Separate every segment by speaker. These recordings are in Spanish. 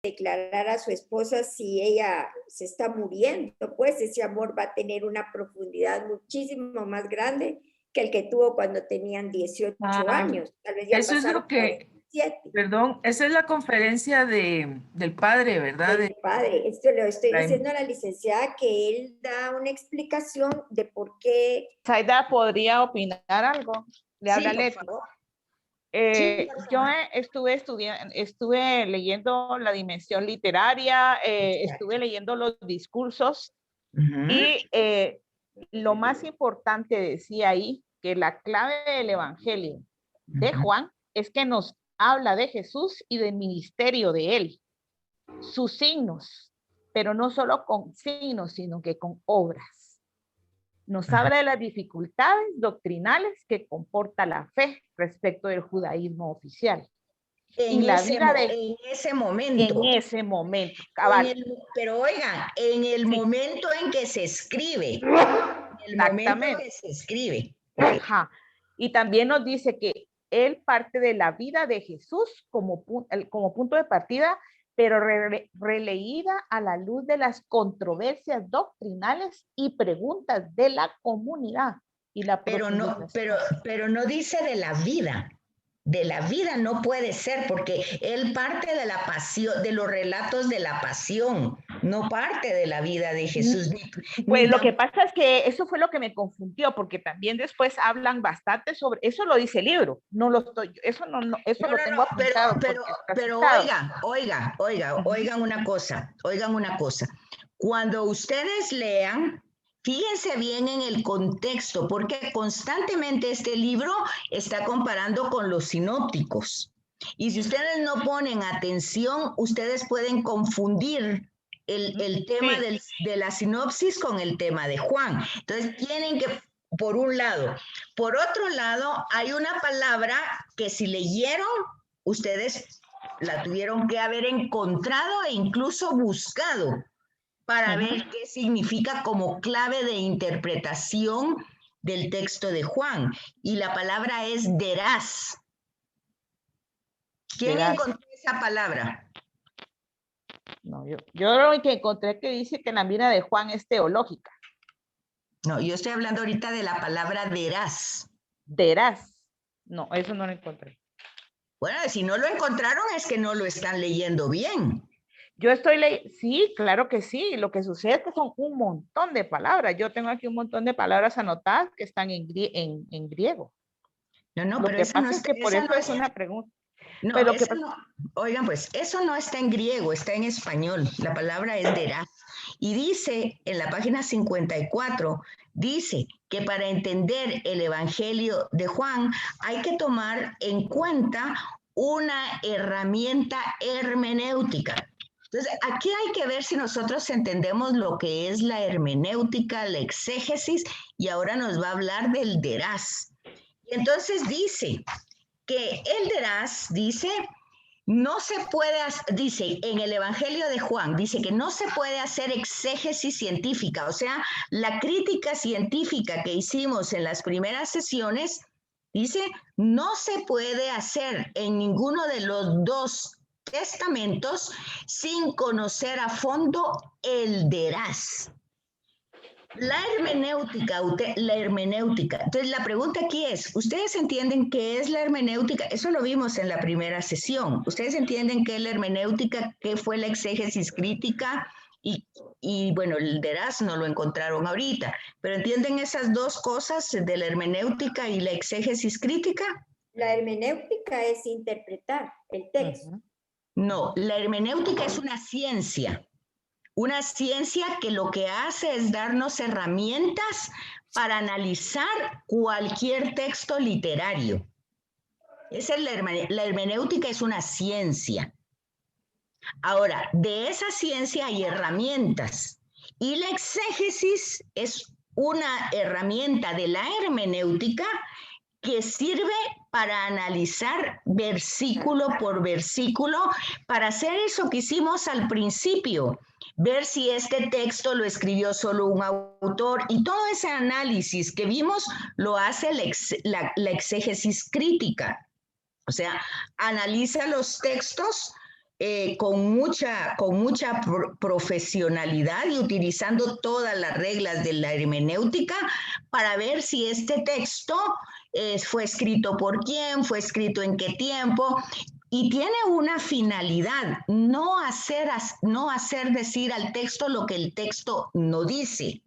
Speaker 1: declarar a su esposa si ella se está muriendo, pues ese amor va a tener una profundidad muchísimo más grande que el que tuvo cuando tenían 18 años. Tal vez ya
Speaker 2: eso es
Speaker 1: pasaron
Speaker 2: lo que,
Speaker 1: 47.
Speaker 2: perdón, esa es la conferencia del padre, ¿verdad?
Speaker 1: Del padre. Esto lo estoy
Speaker 2: La-
Speaker 1: diciendo a la licenciada, que él da una explicación de por qué.
Speaker 3: Zaida, ¿podría opinar algo? Le habla
Speaker 1: Sí, por
Speaker 3: Leti.
Speaker 1: favor.
Speaker 3: Yo estuve leyendo la dimensión literaria, estuve leyendo los discursos y lo más importante decía ahí que la clave del evangelio de Juan es que nos habla de Jesús y del ministerio de él, sus signos, pero no solo con signos, sino que con obras. Nos habla de las dificultades doctrinales que comporta la fe respecto del judaísmo oficial.
Speaker 4: En ese momento.
Speaker 3: En ese momento, cabal.
Speaker 4: Pero oigan, en el momento en que se escribe. En el momento en que se escribe.
Speaker 3: Ajá. Y también nos dice que él parte de la vida de Jesús como punto de partida, pero releída a la luz de las controversias doctrinales y preguntas de la comunidad. Y la
Speaker 4: pero no dice de la vida. De la vida no puede ser, porque él parte de la pasión, de los relatos de la pasión, no parte de la vida de Jesús.
Speaker 3: Pues lo que pasa es que eso fue lo que me confundió, porque también después hablan bastante sobre, eso lo dice el libro, no lo estoy, eso lo tengo apuntado.
Speaker 4: Pero oigan una cosa, cuando ustedes lean, fíjense bien en el contexto, porque constantemente este libro está comparando con los sinópticos. Y si ustedes no ponen atención, ustedes pueden confundir el tema de la sinopsis con el tema de Juan. Entonces tienen que, por un lado. Por otro lado, hay una palabra que si leyeron, ustedes la tuvieron que haber encontrado e incluso buscado para ver qué significa como clave de interpretación del texto de Juan. Y la palabra es derás. ¿Quién encontró esa palabra?
Speaker 3: No, yo lo que encontré que dice que la mira de Juan es teológica.
Speaker 4: No, yo estoy hablando ahorita de la palabra derás.
Speaker 3: Derás. No, eso no lo encontré.
Speaker 4: Bueno, si no lo encontraron es que no lo están leyendo bien.
Speaker 3: Yo sí, claro que sí. Lo que sucede es que son un montón de palabras. Yo tengo aquí un montón de palabras anotadas que están en griego.
Speaker 4: No,
Speaker 3: lo
Speaker 4: pero
Speaker 3: que pasa es que por eso es una pregunta.
Speaker 4: No,
Speaker 3: pero
Speaker 4: oigan, pues, eso no está en griego, está en español. La palabra es derás. Y dice, en la página 54, dice que para entender el Evangelio de Juan hay que tomar en cuenta una herramienta hermenéutica. Entonces, aquí hay que ver si nosotros entendemos lo que es la hermenéutica, la exégesis, y ahora nos va a hablar del derás. Y entonces dice que el derás, dice, no se puede, dice en el Evangelio de Juan, dice que no se puede hacer exégesis científica, o sea, la crítica científica que hicimos en las primeras sesiones, dice, no se puede hacer en ninguno de los dos testamentos sin conocer a fondo el derás. La hermenéutica. Entonces, la pregunta aquí es, ¿ustedes entienden qué es la hermenéutica? Eso lo vimos en la primera sesión. ¿Ustedes entienden qué es la hermenéutica? ¿Qué fue la exégesis crítica? Y bueno, el derás no lo encontraron ahorita. ¿Pero entienden esas dos cosas de la hermenéutica y la exégesis crítica?
Speaker 1: La hermenéutica es interpretar el texto.
Speaker 4: No, la hermenéutica es una ciencia. Una ciencia que lo que hace es darnos herramientas para analizar cualquier texto literario. Esa es la hermenéutica, es una ciencia. Ahora, de esa ciencia hay herramientas y la exégesis es una herramienta de la hermenéutica que sirve para analizar versículo por versículo, para hacer eso que hicimos al principio, ver si este texto lo escribió solo un autor, y todo ese análisis que vimos lo hace la exégesis crítica. O sea, analiza los textos con mucha profesionalidad y utilizando todas las reglas de la hermenéutica para ver si este texto fue escrito por quién, fue escrito en qué tiempo, y tiene una finalidad, no hacer decir al texto lo que el texto no dice.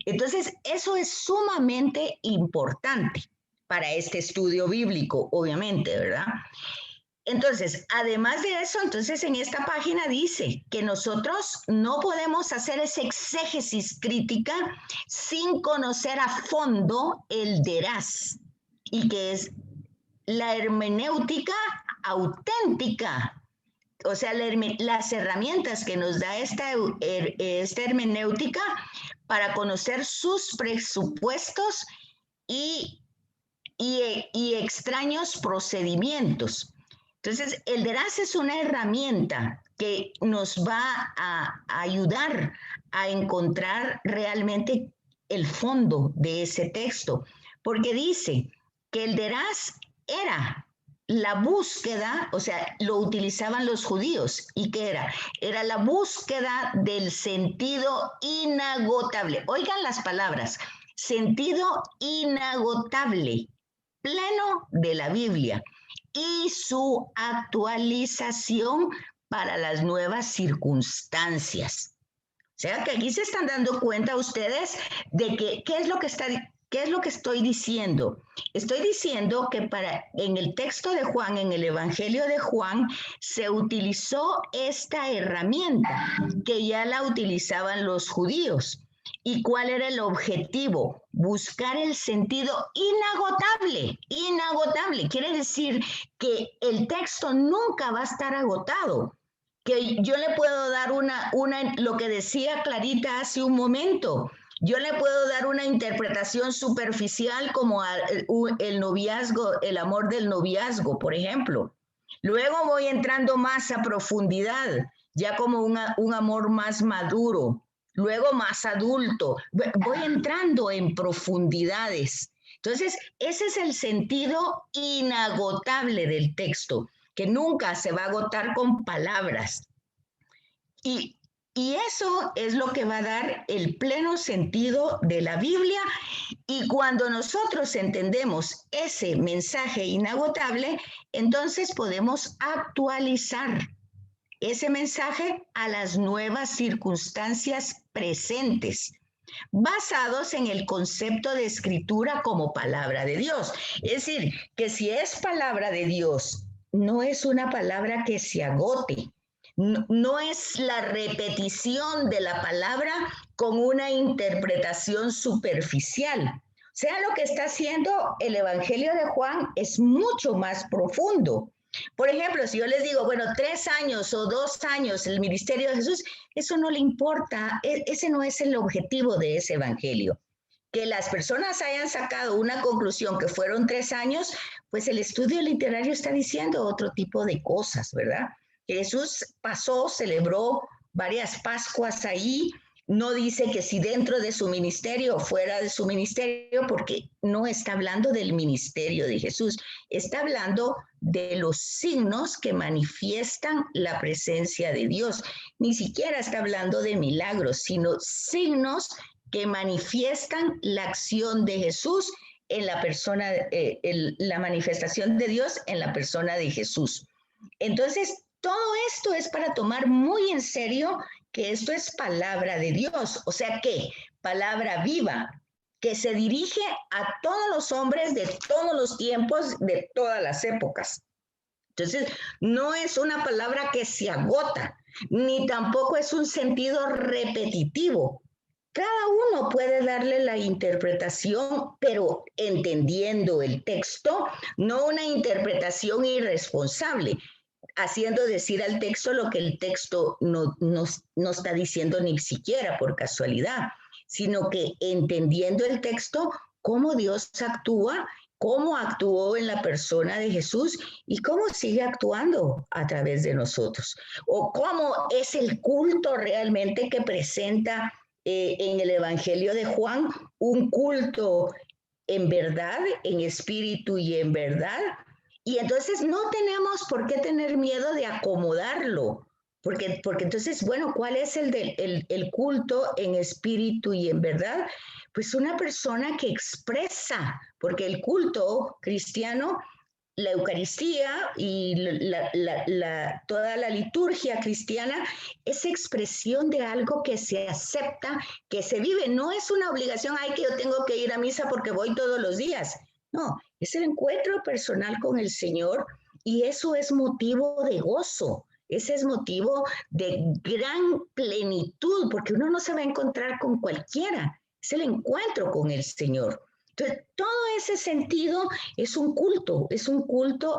Speaker 4: Entonces, eso es sumamente importante para este estudio bíblico, obviamente, ¿verdad? Entonces, además de eso, entonces en esta página dice que nosotros no podemos hacer esa exégesis crítica sin conocer a fondo el deraz, y que es la hermenéutica auténtica, o sea, las herramientas que nos da esta hermenéutica para conocer sus presupuestos y extraños procedimientos. Entonces, el deraz es una herramienta que nos va a ayudar a encontrar realmente el fondo de ese texto, porque dice que el deraz era la búsqueda, o sea, lo utilizaban los judíos. ¿Y qué era? Era la búsqueda del sentido inagotable. Oigan las palabras, sentido inagotable, pleno de la Biblia, y su actualización para las nuevas circunstancias. O sea que aquí se están dando cuenta ustedes de que ¿qué es lo que estoy diciendo? Estoy diciendo que en el texto de Juan, en el Evangelio de Juan, se utilizó esta herramienta que ya la utilizaban los judíos. ¿Y cuál era el objetivo? Buscar el sentido inagotable. Inagotable. Quiere decir que el texto nunca va a estar agotado. Que yo le puedo dar lo que decía Clarita hace un momento. Yo le puedo dar una interpretación superficial como el noviazgo, el amor del noviazgo, por ejemplo. Luego voy entrando más a profundidad, ya como un amor más maduro. Luego más adulto, voy entrando en profundidades. Entonces, ese es el sentido inagotable del texto, que nunca se va a agotar con palabras. Y eso es lo que va a dar el pleno sentido de la Biblia. Y cuando nosotros entendemos ese mensaje inagotable, entonces podemos actualizar ese mensaje a las nuevas circunstancias presentes, basados en el concepto de escritura como palabra de Dios. Es decir, que si es palabra de Dios, no es una palabra que se agote, no es la repetición de la palabra con una interpretación superficial. O sea, lo que está haciendo el Evangelio de Juan es mucho más profundo. Por ejemplo, si yo les digo, bueno, 3 años o 2 años el ministerio de Jesús, eso no le importa, ese no es el objetivo de ese evangelio. Que las personas hayan sacado una conclusión que fueron 3 años, pues el estudio literario está diciendo otro tipo de cosas, ¿verdad? Jesús pasó, celebró varias Pascuas ahí. No dice que si dentro de su ministerio o fuera de su ministerio, porque no está hablando del ministerio de Jesús, está hablando de los signos que manifiestan la presencia de Dios. Ni siquiera está hablando de milagros, sino signos que manifiestan la acción de Jesús en la persona, la manifestación de Dios en la persona de Jesús. Entonces, todo esto es para tomar muy en serio que esto es palabra de Dios, o sea que palabra viva, que se dirige a todos los hombres de todos los tiempos, de todas las épocas. Entonces, no es una palabra que se agota, ni tampoco es un sentido repetitivo. Cada uno puede darle la interpretación, pero entendiendo el texto, no una interpretación irresponsable, haciendo decir al texto lo que el texto no está diciendo ni siquiera por casualidad, sino que entendiendo el texto, cómo Dios actúa, cómo actuó en la persona de Jesús y cómo sigue actuando a través de nosotros, o cómo es el culto realmente que presenta en el Evangelio de Juan, un culto en verdad, en espíritu y en verdad. Y entonces no tenemos por qué tener miedo de acomodarlo Porque entonces, bueno, ¿cuál es el culto en espíritu y en verdad? Pues una persona que expresa, porque el culto cristiano, la Eucaristía y toda la liturgia cristiana es expresión de algo que se acepta, que se vive. No es una obligación, ay, que yo tengo que ir a misa porque voy todos los días. No, es el encuentro personal con el Señor y eso es motivo de gozo. Ese es motivo de gran plenitud, porque uno no se va a encontrar con cualquiera. Es el encuentro con el Señor. Entonces, todo ese sentido es un culto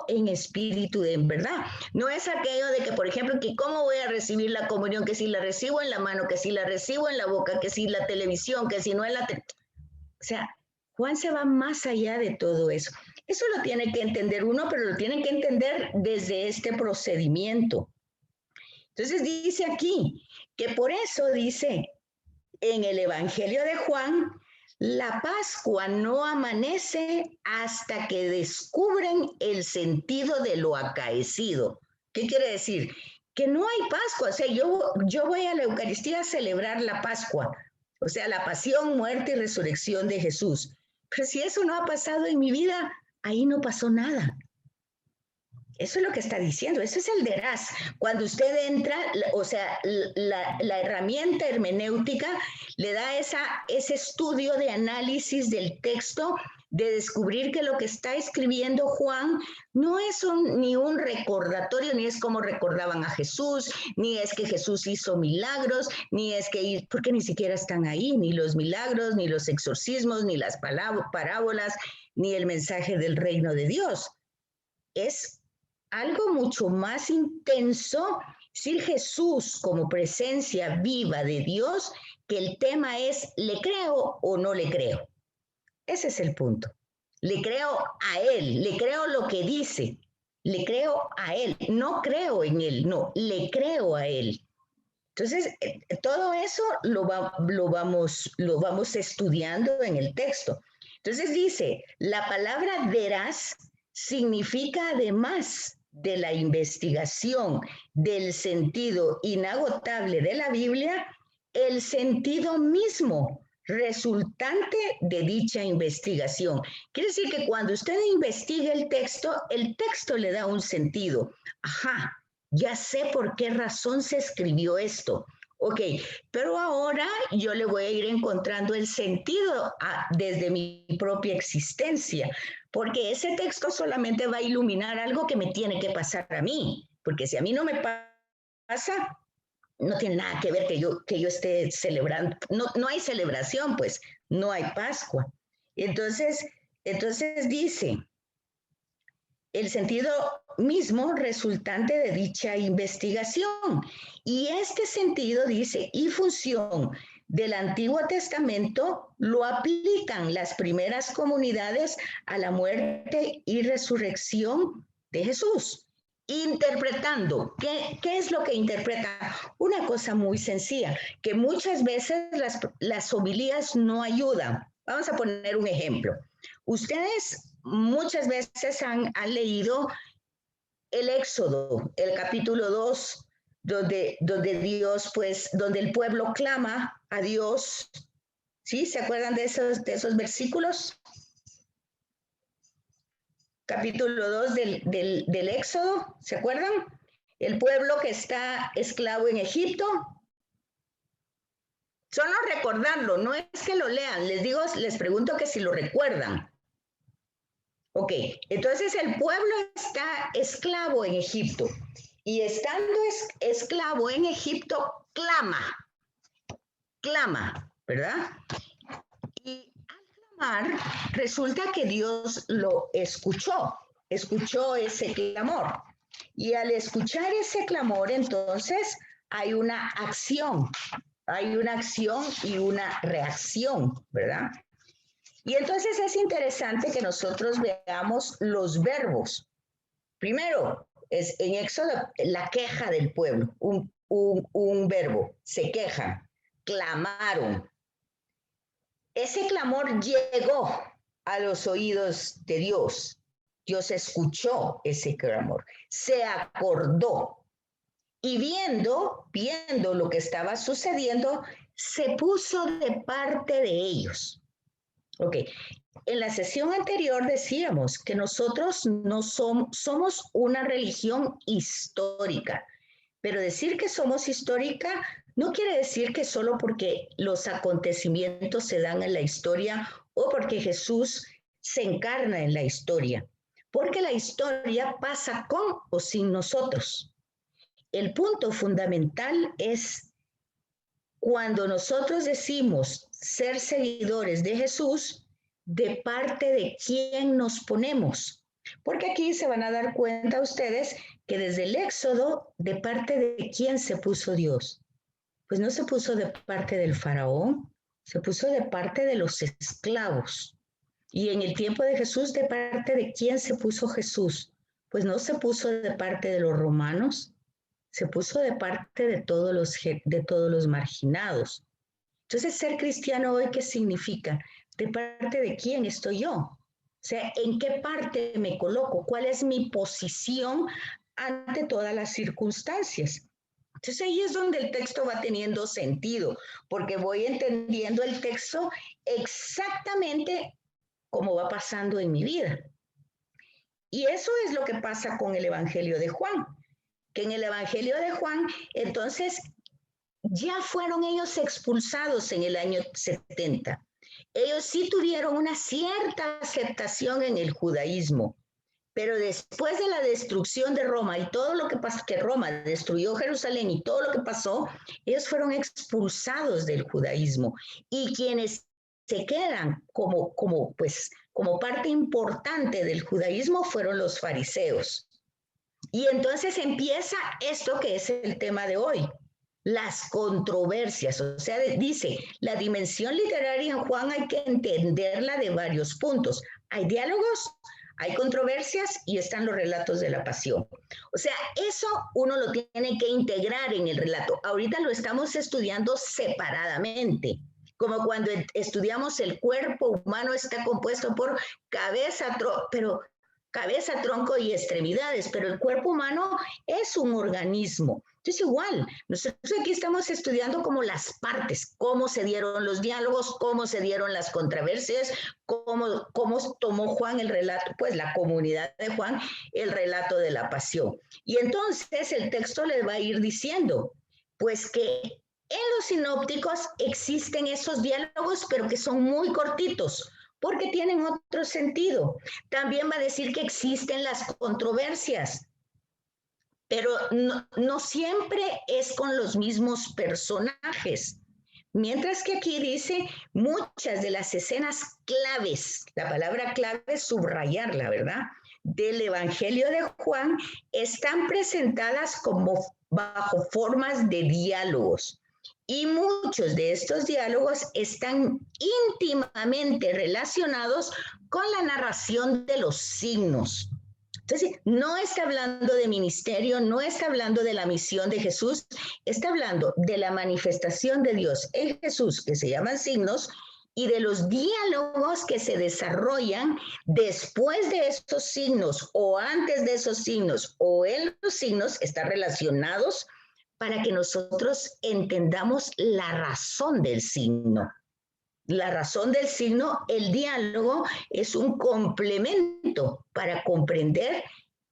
Speaker 4: en espíritu, en verdad. No es aquello de que, por ejemplo, que cómo voy a recibir la comunión, que si la recibo en la mano, que si la recibo en la boca, que si la televisión, que si no en la... O sea, Juan se va más allá de todo eso. Eso lo tiene que entender uno, pero lo tiene que entender desde este procedimiento. Entonces dice aquí que por eso dice en el Evangelio de Juan, la Pascua no amanece hasta que descubren el sentido de lo acaecido. ¿Qué quiere decir? Que no hay Pascua. O sea, yo voy a la Eucaristía a celebrar la Pascua, o sea, la pasión, muerte y resurrección de Jesús. Pero si eso no ha pasado en mi vida, ahí no pasó nada. Eso es lo que está diciendo, eso es el deraz. Cuando usted entra, o sea, la herramienta hermenéutica le da ese estudio de análisis del texto, de descubrir que lo que está escribiendo Juan no es ni un recordatorio, ni es como recordaban a Jesús, ni es que Jesús hizo milagros, ni es que, porque ni siquiera están ahí, ni los milagros, ni los exorcismos, ni las parábolas, ni el mensaje del reino de Dios. Es algo mucho más intenso, decir Jesús como presencia viva de Dios, que el tema es, ¿le creo o no le creo? Ese es el punto. Le creo a Él, le creo lo que dice, le creo a Él, no creo en Él, no, le creo a Él. Entonces, todo eso lo vamos estudiando en el texto. Entonces dice, la palabra veraz significa además de la investigación del sentido inagotable de la Biblia, el sentido mismo resultante de dicha investigación. Quiere decir que cuando usted investiga el texto le da un sentido. Ajá, ya sé por qué razón se escribió esto. Ok, pero ahora yo le voy a ir encontrando el sentido desde mi propia existencia, porque ese texto solamente va a iluminar algo que me tiene que pasar a mí, porque si a mí no me pasa, no tiene nada que ver que yo esté celebrando, no hay celebración, pues, no hay Pascua. Entonces dice, el sentido mismo resultante de dicha investigación. Y este sentido, dice, y función del Antiguo Testamento lo aplican las primeras comunidades a la muerte y resurrección de Jesús. Interpretando, ¿qué es lo que interpreta? Una cosa muy sencilla, que muchas veces las homilías no ayudan. Vamos a poner un ejemplo. Ustedes muchas veces han leído el Éxodo, el capítulo 2, donde Dios, pues, donde el pueblo clama a Dios. ¿Sí? ¿Se acuerdan de esos versículos? Capítulo 2 del Éxodo, ¿se acuerdan? El pueblo que está esclavo en Egipto. Solo recordarlo, no es que lo lean, les pregunto que si lo recuerdan. Ok, entonces el pueblo está esclavo en Egipto y estando esclavo en Egipto, clama, ¿verdad? Y al clamar, resulta que Dios lo escuchó ese clamor. Y al escuchar ese clamor, entonces hay una acción y una reacción, ¿verdad? Y entonces es interesante que nosotros veamos los verbos. Primero, es en Éxodo la queja del pueblo, un verbo, se quejan, clamaron. Ese clamor llegó a los oídos de Dios. Dios escuchó ese clamor, se acordó. y viendo lo que estaba sucediendo, se puso de parte de ellos. Ok, en la sesión anterior decíamos que nosotros no somos una religión histórica, pero decir que somos histórica no quiere decir que solo porque los acontecimientos se dan en la historia o porque Jesús se encarna en la historia, porque la historia pasa con o sin nosotros. El punto fundamental es cuando nosotros decimos ser seguidores de Jesús, ¿de parte de quién nos ponemos? Porque aquí se van a dar cuenta ustedes que desde el Éxodo, ¿de parte de quién se puso Dios? Pues no se puso de parte del faraón, se puso de parte de los esclavos. Y en el tiempo de Jesús, ¿de parte de quién se puso Jesús? Pues no se puso de parte de los romanos, se puso de parte de todos los marginados. Entonces, ser cristiano hoy, ¿qué significa? ¿De parte de quién estoy yo? O sea, ¿en qué parte me coloco? ¿Cuál es mi posición ante todas las circunstancias? Entonces ahí es donde el texto va teniendo sentido, porque voy entendiendo el texto exactamente como va pasando en mi vida. Y eso es lo que pasa con el Evangelio de Juan, que en el Evangelio de Juan, entonces, ya fueron ellos expulsados en el año 70. Ellos sí tuvieron una cierta aceptación en el judaísmo, pero después de la destrucción de Roma y todo lo que pasó, que Roma destruyó Jerusalén y todo lo que pasó, ellos fueron expulsados del judaísmo. Y quienes se quedan como parte importante del judaísmo fueron los fariseos. Y entonces empieza esto que es el tema de hoy, las controversias. O sea, dice, la dimensión literaria en Juan hay que entenderla de varios puntos. Hay diálogos, hay controversias y están los relatos de la pasión. O sea, eso uno lo tiene que integrar en el relato. Ahorita lo estamos estudiando separadamente, como cuando estudiamos el cuerpo humano está compuesto por cabeza, tronco y extremidades, pero el cuerpo humano es un organismo. Entonces igual, nosotros aquí estamos estudiando como las partes, cómo se dieron los diálogos, cómo se dieron las controversias, cómo tomó Juan el relato, pues la comunidad de Juan, el relato de la pasión. Y entonces el texto les va a ir diciendo, pues que en los sinópticos existen esos diálogos, pero que son muy cortitos, porque tienen otro sentido. También va a decir que existen las controversias, pero no siempre es con los mismos personajes. Mientras que aquí dice muchas de las escenas claves, la palabra clave es subrayarla, ¿verdad? Del Evangelio de Juan están presentadas como bajo formas de diálogos. Y muchos de estos diálogos están íntimamente relacionados con la narración de los signos. Entonces, no está hablando de ministerio, no está hablando de la misión de Jesús, está hablando de la manifestación de Dios en Jesús, que se llaman signos, y de los diálogos que se desarrollan después de estos signos o antes de esos signos o en los signos, están relacionados para que nosotros entendamos la razón del signo. La razón del signo, el diálogo, es un complemento para comprender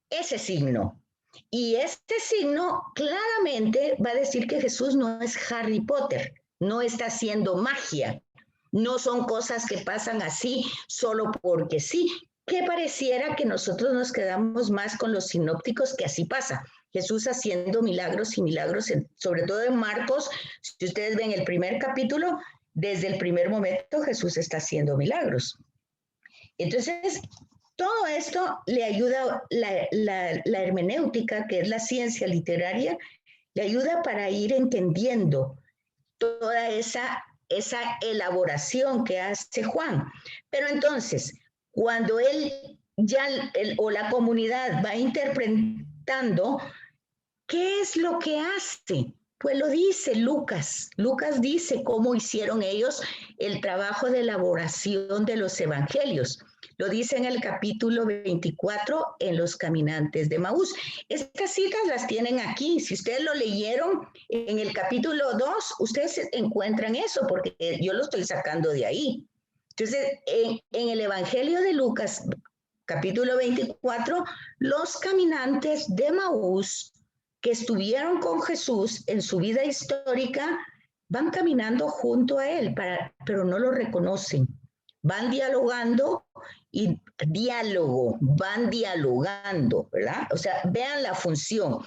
Speaker 4: ese signo. Y este signo claramente va a decir que Jesús no es Harry Potter, no está haciendo magia, no son cosas que pasan así solo porque sí, que pareciera que nosotros nos quedamos más con los sinópticos que así pasa. Jesús haciendo milagros y milagros, sobre todo en Marcos, si ustedes ven el primer capítulo, desde el primer momento Jesús está haciendo milagros. Entonces, todo esto le ayuda, la hermenéutica, que es la ciencia literaria, le ayuda para ir entendiendo toda esa elaboración que hace Juan. Pero entonces, cuando la comunidad va interpretando, ¿qué es lo que hace? Pues lo dice Lucas. Lucas dice cómo hicieron ellos el trabajo de elaboración de los evangelios. Lo dice en el capítulo 24 en Los Caminantes de Emaús. Estas citas las tienen aquí. Si ustedes lo leyeron en el capítulo 2, ustedes encuentran eso, porque yo lo estoy sacando de ahí. Entonces, en el Evangelio de Lucas, capítulo 24, los caminantes de Emaús que estuvieron con Jesús en su vida histórica van caminando junto a él, pero no lo reconocen. Van dialogando y van dialogando, ¿verdad? O sea, vean la función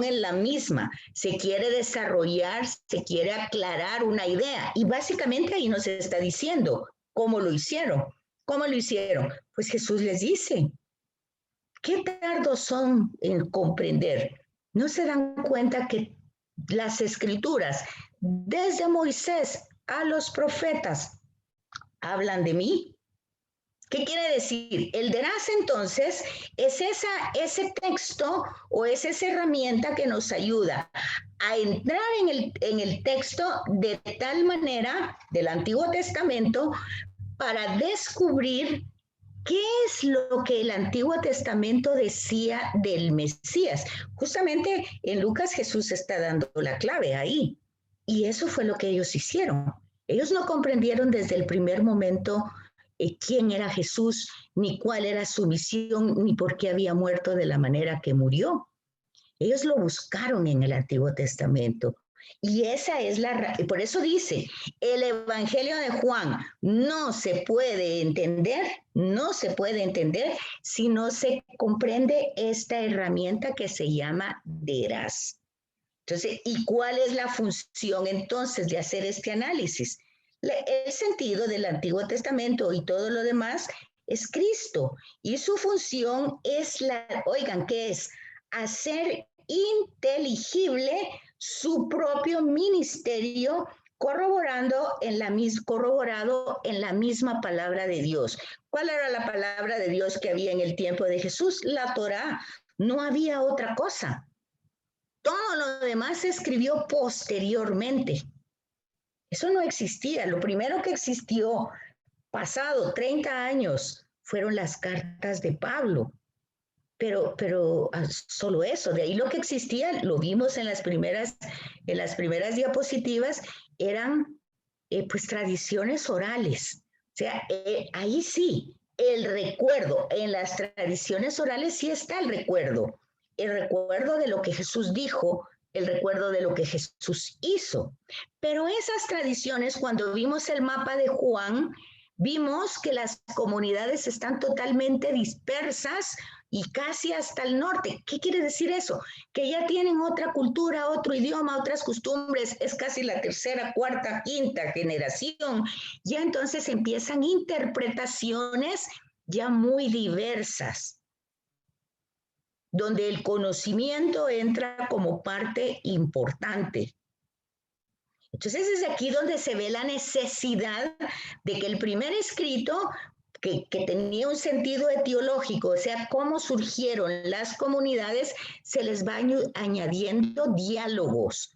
Speaker 4: es la misma, se quiere desarrollar, se quiere aclarar una idea y básicamente ahí nos está diciendo cómo lo hicieron. ¿Cómo lo hicieron? Pues Jesús les dice, ¿qué tardos son en comprender? ¿No se dan cuenta que las escrituras, desde Moisés a los profetas, hablan de mí? ¿Qué quiere decir? El Derás entonces es ese texto o es esa herramienta que nos ayuda a entrar en el texto de tal manera del Antiguo Testamento para descubrir qué es lo que el Antiguo Testamento decía del Mesías. Justamente en Lucas Jesús está dando la clave ahí. Y eso fue lo que ellos hicieron. Ellos no comprendieron desde el primer momento quién era Jesús, ni cuál era su misión, ni por qué había muerto de la manera que murió. Ellos lo buscaron en el Antiguo Testamento. Y esa es por eso dice, el Evangelio de Juan no se puede entender si no se comprende esta herramienta que se llama Derás. Entonces, ¿y cuál es la función entonces de hacer este análisis? El sentido del Antiguo Testamento y todo lo demás es Cristo. Y su función es oigan, ¿qué es? Hacer inteligible su propio ministerio corroborado en la misma palabra de Dios. ¿Cuál era la palabra de Dios que había en el tiempo de Jesús? La Torá. No había otra cosa. Todo lo demás se escribió posteriormente. Eso no existía. Lo primero que existió, pasado 30 años, fueron las cartas de Pablo. Pero solo eso, de ahí lo que existía, lo vimos en las primeras diapositivas, eran pues tradiciones orales. O sea, ahí sí, el recuerdo, en las tradiciones orales sí está el recuerdo de lo que Jesús dijo, el recuerdo de lo que Jesús hizo. Pero esas tradiciones, cuando vimos el mapa de Juan, vimos que las comunidades están totalmente dispersas y casi hasta el norte. ¿Qué quiere decir eso? Que ya tienen otra cultura, otro idioma, otras costumbres, es casi la tercera, cuarta, quinta generación. Ya entonces empiezan interpretaciones ya muy diversas, donde el conocimiento entra como parte importante. Entonces es aquí donde se ve la necesidad de que el primer escrito, que tenía un sentido etiológico, o sea, cómo surgieron las comunidades, se les va añadiendo diálogos.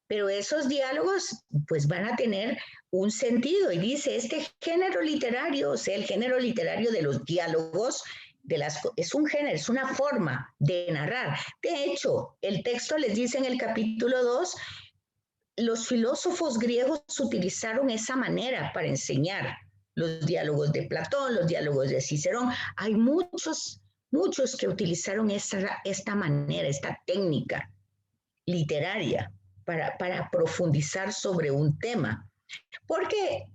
Speaker 4: Pero esos diálogos pues van a tener un sentido. Y dice, este género literario, o sea, el género literario de los diálogos, es un género, es una forma de narrar. De hecho, el texto les dice en el capítulo 2, los filósofos griegos utilizaron esa manera para enseñar. Los diálogos de Platón, los diálogos de Cicerón. Hay muchos que utilizaron esta manera, esta técnica literaria para profundizar sobre un tema. Porque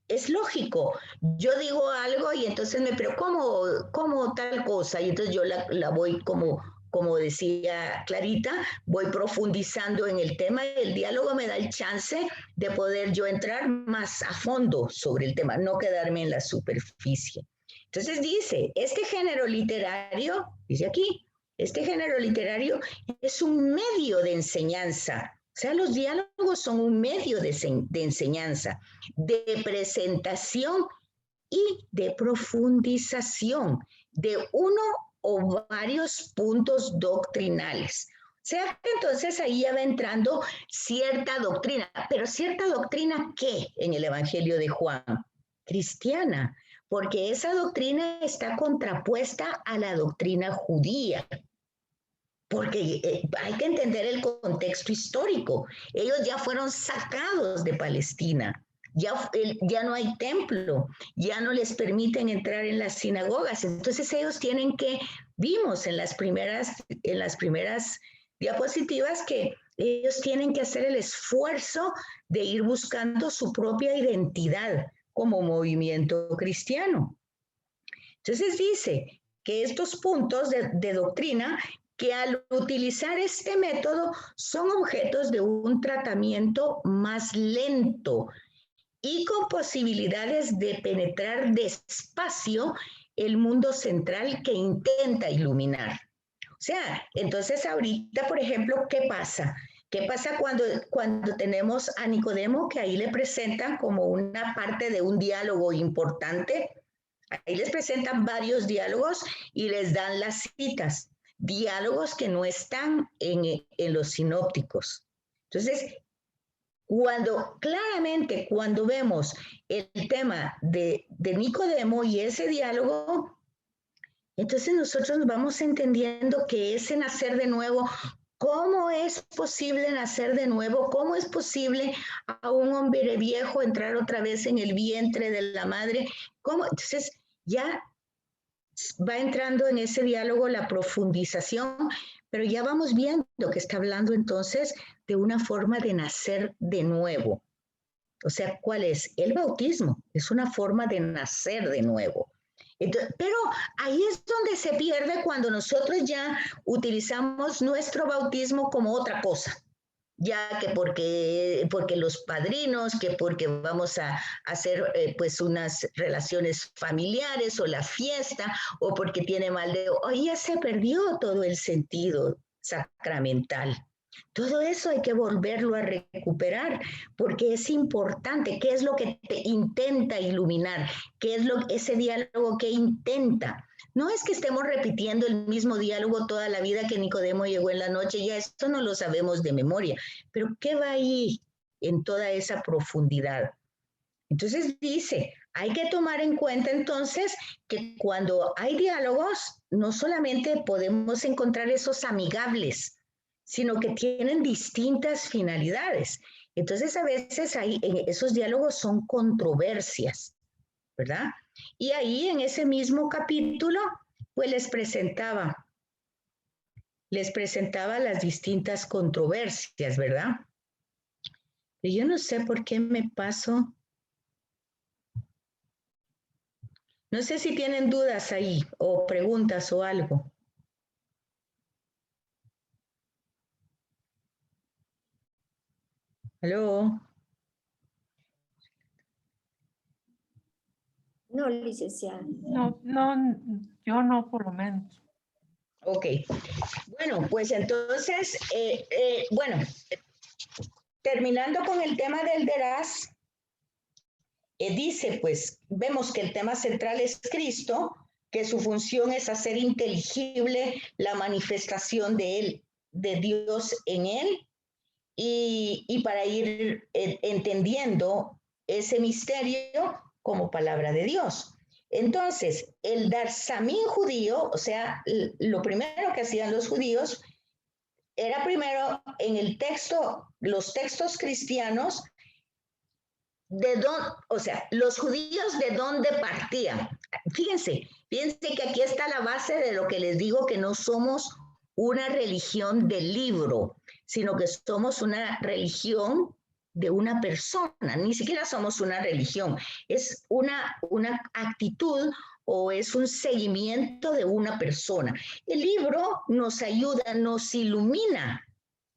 Speaker 4: es lógico, yo digo algo y entonces pero ¿cómo tal cosa? Y entonces yo la voy como decía Clarita, voy profundizando en el tema y el diálogo me da el chance de poder yo entrar más a fondo sobre el tema, no quedarme en la superficie. Entonces dice, este género literario, dice aquí, este género literario es un medio de enseñanza. O sea, los diálogos son un medio de enseñanza, de presentación y de profundización de uno o varios puntos doctrinales. O sea, que entonces ahí ya va entrando cierta doctrina. ¿Pero cierta doctrina qué en el Evangelio de Juan? Cristiana. porque esa doctrina está contrapuesta a la doctrina judía. Porque hay que entender el contexto histórico. Ellos ya fueron sacados de Palestina. Ya no hay templo, ya no les permiten entrar en las sinagogas. Entonces ellos tienen que, vimos en las primeras diapositivas que ellos tienen que hacer el esfuerzo de ir buscando su propia identidad como movimiento cristiano. Entonces dice que estos puntos de doctrina, que al utilizar este método son objetos de un tratamiento más lento y con posibilidades de penetrar despacio el mundo central que intenta iluminar. O sea, entonces ahorita, por ejemplo, ¿qué pasa? ¿Qué pasa cuando tenemos a Nicodemo, que ahí le presentan como una parte de un diálogo importante? Ahí les presentan varios diálogos y les dan las citas. Diálogos que no están en los sinópticos. Entonces, claramente cuando vemos el tema de Nicodemo y ese diálogo, entonces nosotros nos vamos entendiendo que ese nacer de nuevo, ¿cómo es posible nacer de nuevo? ¿Cómo es posible a un hombre viejo entrar otra vez en el vientre de la madre? ¿Cómo? Entonces ya va entrando en ese diálogo la profundización, pero ya vamos viendo que está hablando entonces de una forma de nacer de nuevo. O sea, ¿cuál es? El bautismo es una forma de nacer de nuevo. Entonces, pero ahí es donde se pierde cuando nosotros ya utilizamos nuestro bautismo como otra cosa. Ya que porque los padrinos, que porque vamos a hacer pues unas relaciones familiares o la fiesta, o porque tiene mal de... Hoy ya se perdió todo el sentido sacramental. Todo eso hay que volverlo a recuperar porque es importante. ¿Qué es lo que te intenta iluminar? ¿Qué es ese diálogo que intenta? No es que estemos repitiendo el mismo diálogo toda la vida que Nicodemo llegó en la noche, ya esto no lo sabemos de memoria, pero ¿qué va ahí en toda esa profundidad? Entonces dice, hay que tomar en cuenta entonces que cuando hay diálogos, no solamente podemos encontrar esos amigables, sino que tienen distintas finalidades. Entonces a veces esos diálogos son controversias, ¿verdad? Y ahí en ese mismo capítulo, pues les presentaba las distintas controversias, ¿verdad? Y yo no sé por qué me paso. No sé si tienen dudas ahí o preguntas o algo. ¿Aló?
Speaker 1: No, licenciada.
Speaker 2: No, yo no, por lo menos.
Speaker 4: Ok. Bueno, pues entonces, terminando con el tema del Deraz, dice, pues, vemos que el tema central es Cristo, que su función es hacer inteligible la manifestación de él, de Dios en él, y para ir entendiendo ese misterio como palabra de Dios. Entonces, el Darsamín judío, o sea, lo primero que hacían los judíos era primero en el texto, los textos cristianos, los judíos de dónde partían. Fíjense que aquí está la base de lo que les digo, que no somos una religión del libro, sino que somos una religión de una persona, ni siquiera somos una religión, es una actitud o es un seguimiento de una persona. El libro nos ayuda, nos ilumina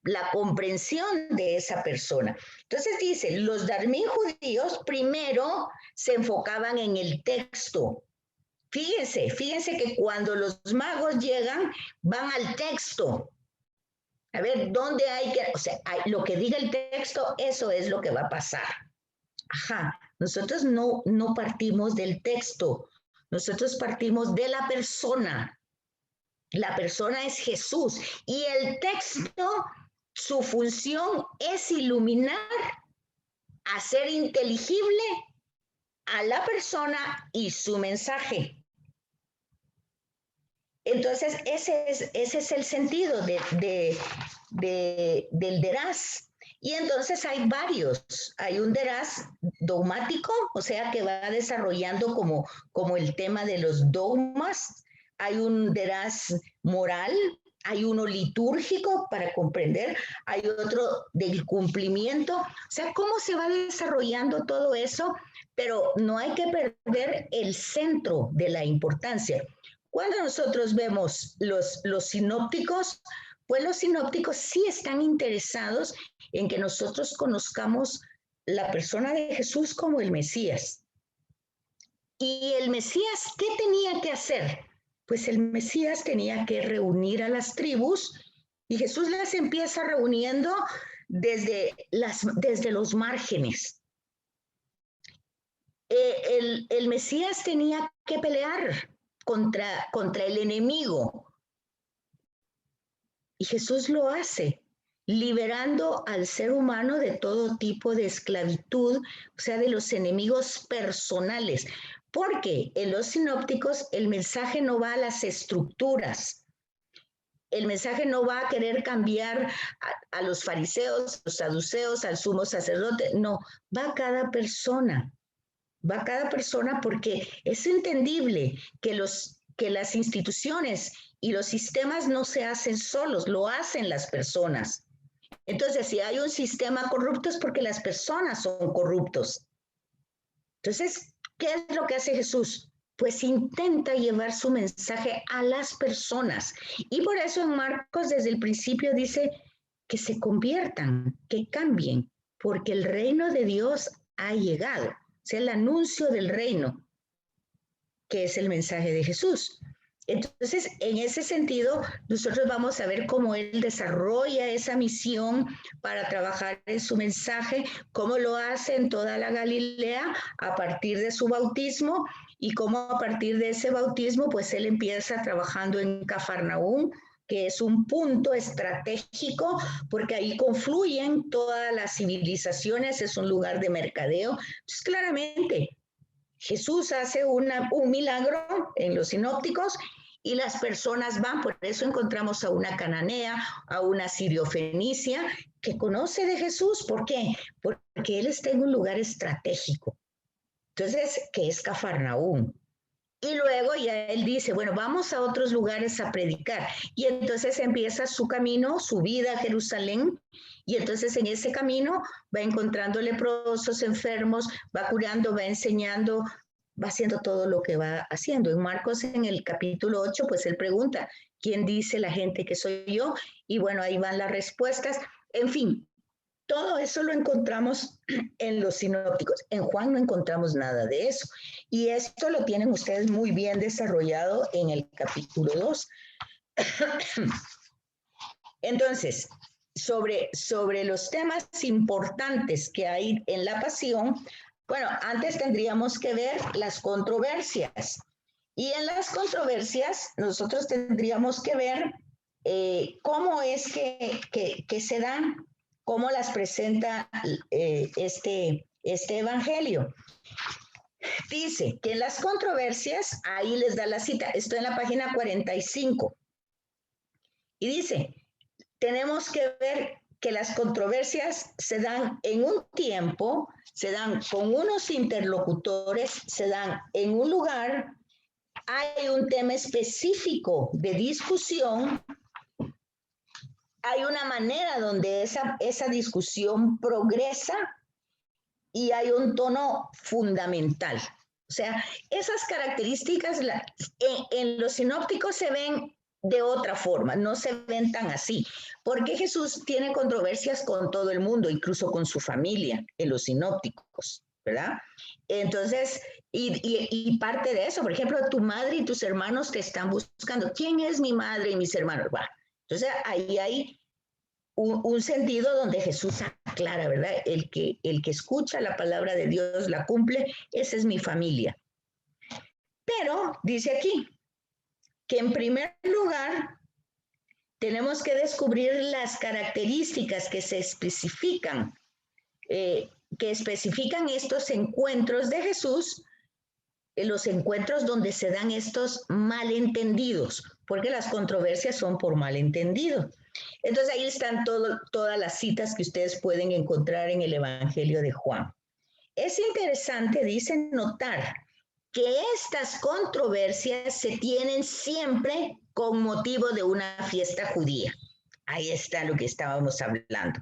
Speaker 4: la comprensión de esa persona. Entonces dice, los darmín judíos primero se enfocaban en el texto. Fíjense que cuando los magos llegan, van al texto. A ver, ¿dónde hay que...? O sea, lo que diga el texto, eso es lo que va a pasar. Ajá, nosotros no partimos del texto, nosotros partimos de la persona. La persona es Jesús y el texto, su función es iluminar, hacer inteligible a la persona y su mensaje. Entonces, ese es el sentido del deraz. Y entonces hay varios. Hay un deraz dogmático, o sea, que va desarrollando como el tema de los dogmas. Hay un deraz moral, hay uno litúrgico para comprender, hay otro del cumplimiento. O sea, cómo se va desarrollando todo eso, pero no hay que perder el centro de la importancia. Cuando nosotros vemos los sinópticos, pues los sinópticos sí están interesados en que nosotros conozcamos la persona de Jesús como el Mesías. ¿Y el Mesías qué tenía que hacer? Pues el Mesías tenía que reunir a las tribus y Jesús las empieza reuniendo desde los márgenes. El Mesías tenía que pelear contra el enemigo. Y Jesús lo hace, liberando al ser humano de todo tipo de esclavitud, o sea, de los enemigos personales. Porque en los sinópticos el mensaje no va a las estructuras. El mensaje no va a querer cambiar a los fariseos, los saduceos, al sumo sacerdote. No, va a cada persona. Va a cada persona porque es entendible que las instituciones y los sistemas no se hacen solos, lo hacen las personas. Entonces, si hay un sistema corrupto es porque las personas son corruptos. Entonces, ¿qué es lo que hace Jesús? Pues intenta llevar su mensaje a las personas. Y por eso en Marcos desde el principio dice que se conviertan, que cambien, porque el reino de Dios ha llegado. O sea, el anuncio del reino, que es el mensaje de Jesús. Entonces, en ese sentido, nosotros vamos a ver cómo él desarrolla esa misión para trabajar en su mensaje, cómo lo hace en toda la Galilea a partir de su bautismo y cómo a partir de ese bautismo, pues él empieza trabajando en Cafarnaúm, que es un punto estratégico porque ahí confluyen todas las civilizaciones, es un lugar de mercadeo. Entonces, claramente, Jesús hace un milagro en los sinópticos y las personas van, por eso encontramos a una cananea, a una siriofenicia que conoce de Jesús. ¿Por qué? Porque él está en un lugar estratégico. Entonces, que es Cafarnaúm. Y luego ya él dice, bueno, vamos a otros lugares a predicar. Y entonces empieza su camino, su vida a Jerusalén. Y entonces en ese camino va encontrando leprosos, enfermos, va curando, va enseñando, va haciendo todo lo que va haciendo. En Marcos, en el capítulo 8, pues él pregunta, ¿quién dice la gente que soy yo? Y bueno, ahí van las respuestas. En fin, todo eso lo encontramos en los sinópticos. En Juan no encontramos nada de eso. Y esto lo tienen ustedes muy bien desarrollado en el capítulo 2. Entonces, sobre los temas importantes que hay en la pasión, bueno, antes tendríamos que ver las controversias. Y en las controversias nosotros tendríamos que ver cómo es que se dan, cómo las presenta este evangelio. Dice que en las controversias, ahí les da la cita, estoy en la página 45, y dice, tenemos que ver que las controversias se dan en un tiempo, se dan con unos interlocutores, se dan en un lugar, hay un tema específico de discusión, hay una manera donde esa discusión progresa y hay un tono fundamental. O sea, esas características en los sinópticos se ven de otra forma, no se ven tan así, porque Jesús tiene controversias con todo el mundo, incluso con su familia, en los sinópticos, ¿verdad? Entonces, y parte de eso, por ejemplo, tu madre y tus hermanos te están buscando. ¿Quién es mi madre y mis hermanos? Bueno, entonces ahí hay un sentido donde Jesús aclara, ¿verdad? El que escucha la palabra de Dios, la cumple, esa es mi familia. Pero dice aquí que en primer lugar tenemos que descubrir las características que se especifican que especifican estos encuentros de Jesús, los encuentros donde se dan estos malentendidos, porque las controversias son por malentendido. Entonces ahí están todas las citas que ustedes pueden encontrar en el Evangelio de Juan. Es interesante, dice, notar que estas controversias se tienen siempre con motivo de una fiesta judía. Ahí está lo que estábamos hablando.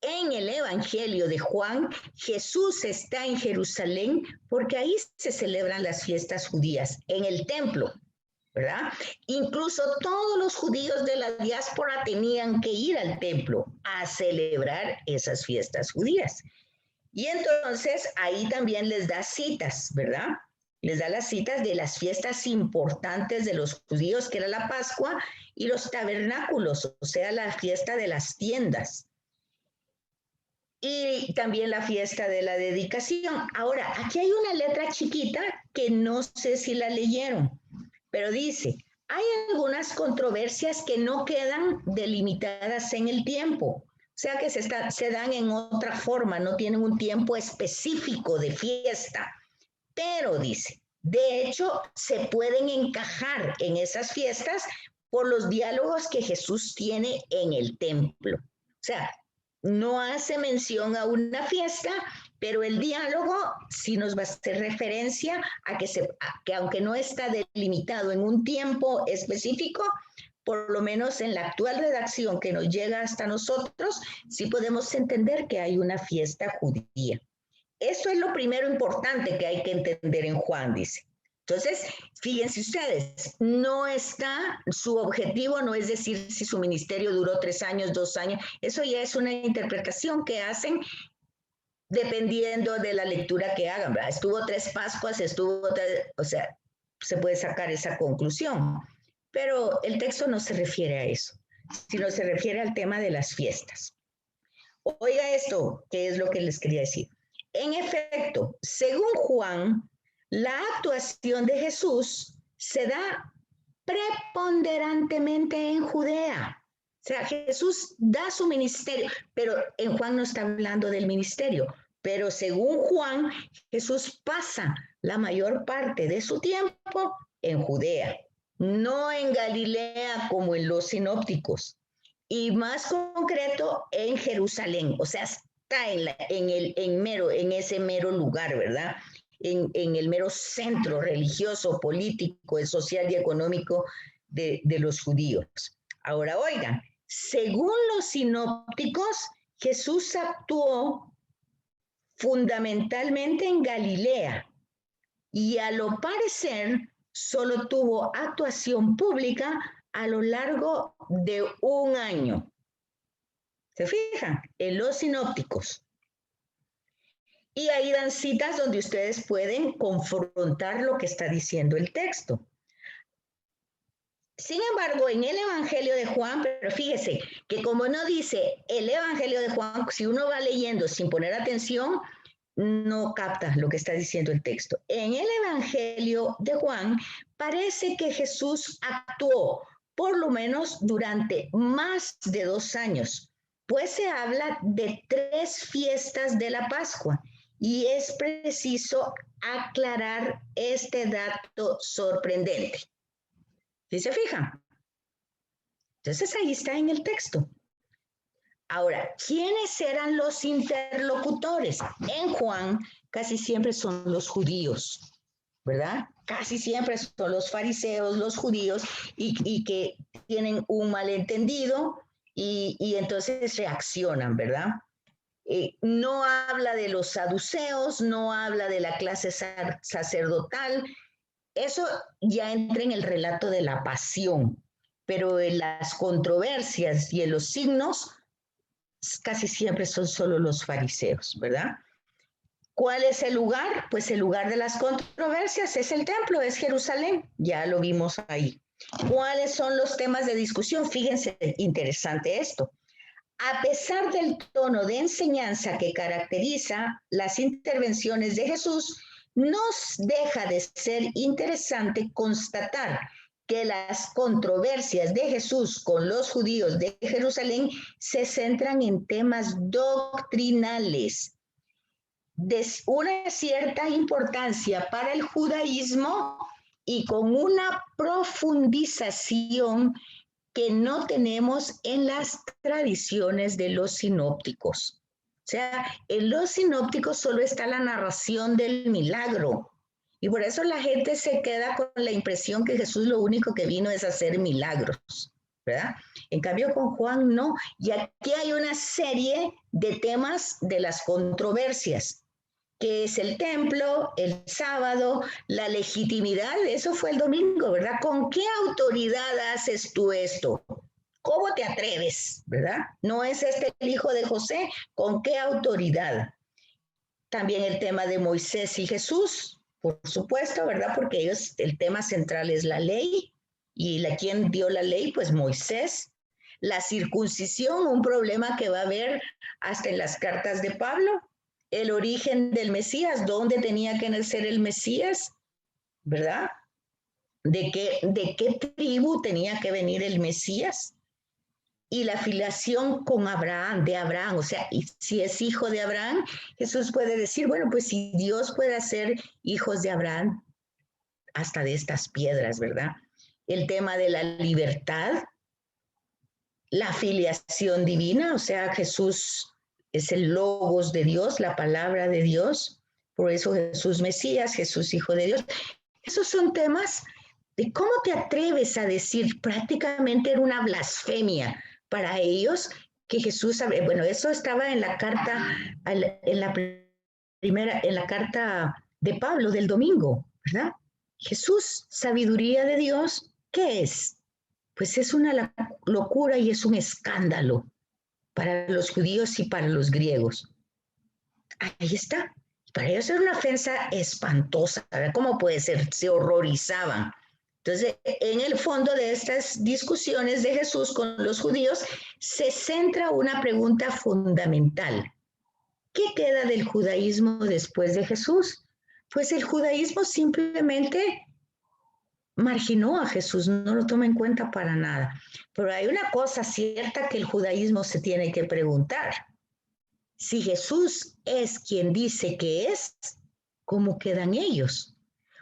Speaker 4: En el Evangelio de Juan, Jesús está en Jerusalén porque ahí se celebran las fiestas judías, en el templo, ¿verdad? Incluso todos los judíos de la diáspora tenían que ir al templo a celebrar esas fiestas judías. Y entonces ahí también les da citas, ¿verdad? Les da las citas de las fiestas importantes de los judíos, que era la Pascua y los tabernáculos, o sea, la fiesta de las tiendas. Y también la fiesta de la dedicación. Ahora, aquí hay una letra chiquita que no sé si la leyeron, pero dice, hay algunas controversias que no quedan delimitadas en el tiempo, o sea que se dan en otra forma, no tienen un tiempo específico de fiesta, pero dice, de hecho, se pueden encajar en esas fiestas por los diálogos que Jesús tiene en el templo. O sea, no hace mención a una fiesta, pero el diálogo sí nos va a hacer referencia a que aunque no está delimitado en un tiempo específico, por lo menos en la actual redacción que nos llega hasta nosotros, sí podemos entender que hay una fiesta judía. Esto es lo primero importante que hay que entender en Juan, dice. Entonces, fíjense ustedes, su objetivo no es decir si su ministerio duró 3 años, 2 años, eso ya es una interpretación que hacen dependiendo de la lectura que hagan, ¿verdad? Estuvo 3 Pascuas, o sea, se puede sacar esa conclusión, pero el texto no se refiere a eso, sino se refiere al tema de las fiestas. Oiga esto, que es lo que les quería decir. En efecto, según Juan, la actuación de Jesús se da preponderantemente en Judea. O sea, Jesús da su ministerio, pero en Juan no está hablando del ministerio. Pero según Juan, Jesús pasa la mayor parte de su tiempo en Judea, no en Galilea como en los sinópticos, y más concreto en Jerusalén. O sea, está en ese mero lugar, ¿verdad? En el mero centro religioso, político, social y económico de los judíos. Ahora, oigan, según los sinópticos, Jesús actuó fundamentalmente en Galilea y a lo parecer solo tuvo actuación pública a lo largo de 1 año. ¿Se fijan? En los sinópticos. Y ahí dan citas donde ustedes pueden confrontar lo que está diciendo el texto. Sin embargo, en el Evangelio de Juan, pero fíjese que como no dice el Evangelio de Juan, si uno va leyendo sin poner atención, no capta lo que está diciendo el texto. En el Evangelio de Juan parece que Jesús actuó por lo menos durante más de 2 años, pues se habla de 3 fiestas de la Pascua. Y es preciso aclarar este dato sorprendente. ¿Sí se fijan? Entonces ahí está en el texto. Ahora, ¿quiénes eran los interlocutores? En Juan casi siempre son los judíos, ¿verdad? Casi siempre son los fariseos, los judíos, y que tienen un malentendido y entonces reaccionan, ¿verdad? No habla de los saduceos, no habla de la clase sacerdotal. Eso ya entra en el relato de la pasión, pero en las controversias y en los signos casi siempre son solo los fariseos, ¿verdad? ¿Cuál es el lugar? Pues el lugar de las controversias es el templo, es Jerusalén, ya lo vimos ahí. ¿Cuáles son los temas de discusión? Fíjense, interesante esto. A pesar del tono de enseñanza que caracteriza las intervenciones de Jesús, nos deja de ser interesante constatar que las controversias de Jesús con los judíos de Jerusalén se centran en temas doctrinales una cierta importancia para el judaísmo y con una profundización que no tenemos en las tradiciones de los sinópticos. O sea, en los sinópticos solo está la narración del milagro. Y por eso la gente se queda con la impresión que Jesús lo único que vino es hacer milagros, ¿verdad? En cambio con Juan no. Y aquí hay una serie de temas de las controversias, que es el templo, el sábado, la legitimidad, eso fue el domingo, ¿verdad? ¿Con qué autoridad haces tú esto? ¿Cómo te atreves, verdad? ¿No es este el hijo de José? ¿Con qué autoridad? También el tema de Moisés y Jesús, por supuesto, ¿verdad? Porque ellos, el tema central es la ley, y quien dio la ley, pues Moisés. La circuncisión, un problema que va a haber hasta en las cartas de Pablo. El origen del Mesías, ¿dónde tenía que nacer el Mesías? ¿Verdad? ¿De qué tribu tenía que venir el Mesías? Y la filiación con Abraham, de Abraham, o sea, si es hijo de Abraham, Jesús puede decir, bueno, pues si Dios puede hacer hijos de Abraham, hasta de estas piedras, ¿verdad? El tema de la libertad, la filiación divina, o sea, Jesús es el logos de Dios, la palabra de Dios, por eso Jesús Mesías, Jesús Hijo de Dios. Esos son temas de cómo te atreves a decir, prácticamente era una blasfemia para ellos que Jesús, bueno, eso estaba en la carta, en la carta de Pablo del domingo, ¿verdad? Jesús, sabiduría de Dios, ¿qué es? Pues es una locura y es un escándalo para los judíos y para los griegos. Ahí está. Para ellos era una ofensa espantosa. ¿Verdad? ¿Cómo puede ser? Se horrorizaban. Entonces, en el fondo de estas discusiones de Jesús con los judíos, se centra una pregunta fundamental. ¿Qué queda del judaísmo después de Jesús? Pues el judaísmo simplemente marginó a Jesús, no lo toma en cuenta para nada. Pero hay una cosa cierta que el judaísmo se tiene que preguntar. Si Jesús es quien dice que es, ¿cómo quedan ellos?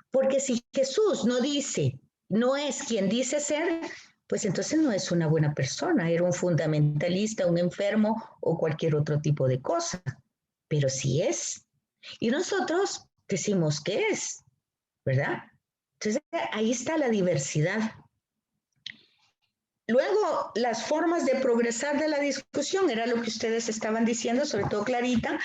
Speaker 4: Porque si Jesús no es quien dice ser, pues entonces no es una buena persona, era un fundamentalista, un enfermo o cualquier otro tipo de cosa. Pero sí es. Y nosotros decimos que es, ¿verdad? Entonces, ahí está la diversidad. Luego, las formas de progresar de la discusión, era lo que ustedes estaban diciendo, sobre todo Clarita,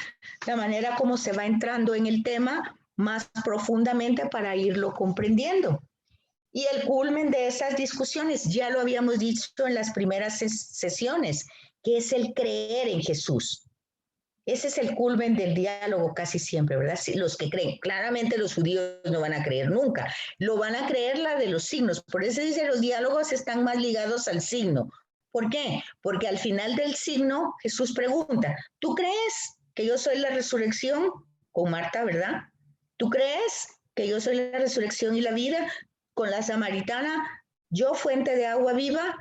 Speaker 4: la manera como se va entrando en el tema más profundamente para irlo comprendiendo. Y el culmen de esas discusiones, ya lo habíamos dicho en las primeras sesiones, que es el creer en Jesús. Ese es el culmen del diálogo casi siempre, ¿verdad? Los que creen, claramente los judíos no van a creer nunca, lo van a creer la de los signos, por eso dice los diálogos están más ligados al signo. ¿Por qué? Porque al final del signo Jesús pregunta, ¿tú crees que yo soy la resurrección? Con Marta, ¿verdad? ¿Tú crees que yo soy la resurrección y la vida? Con la samaritana, yo fuente de agua viva,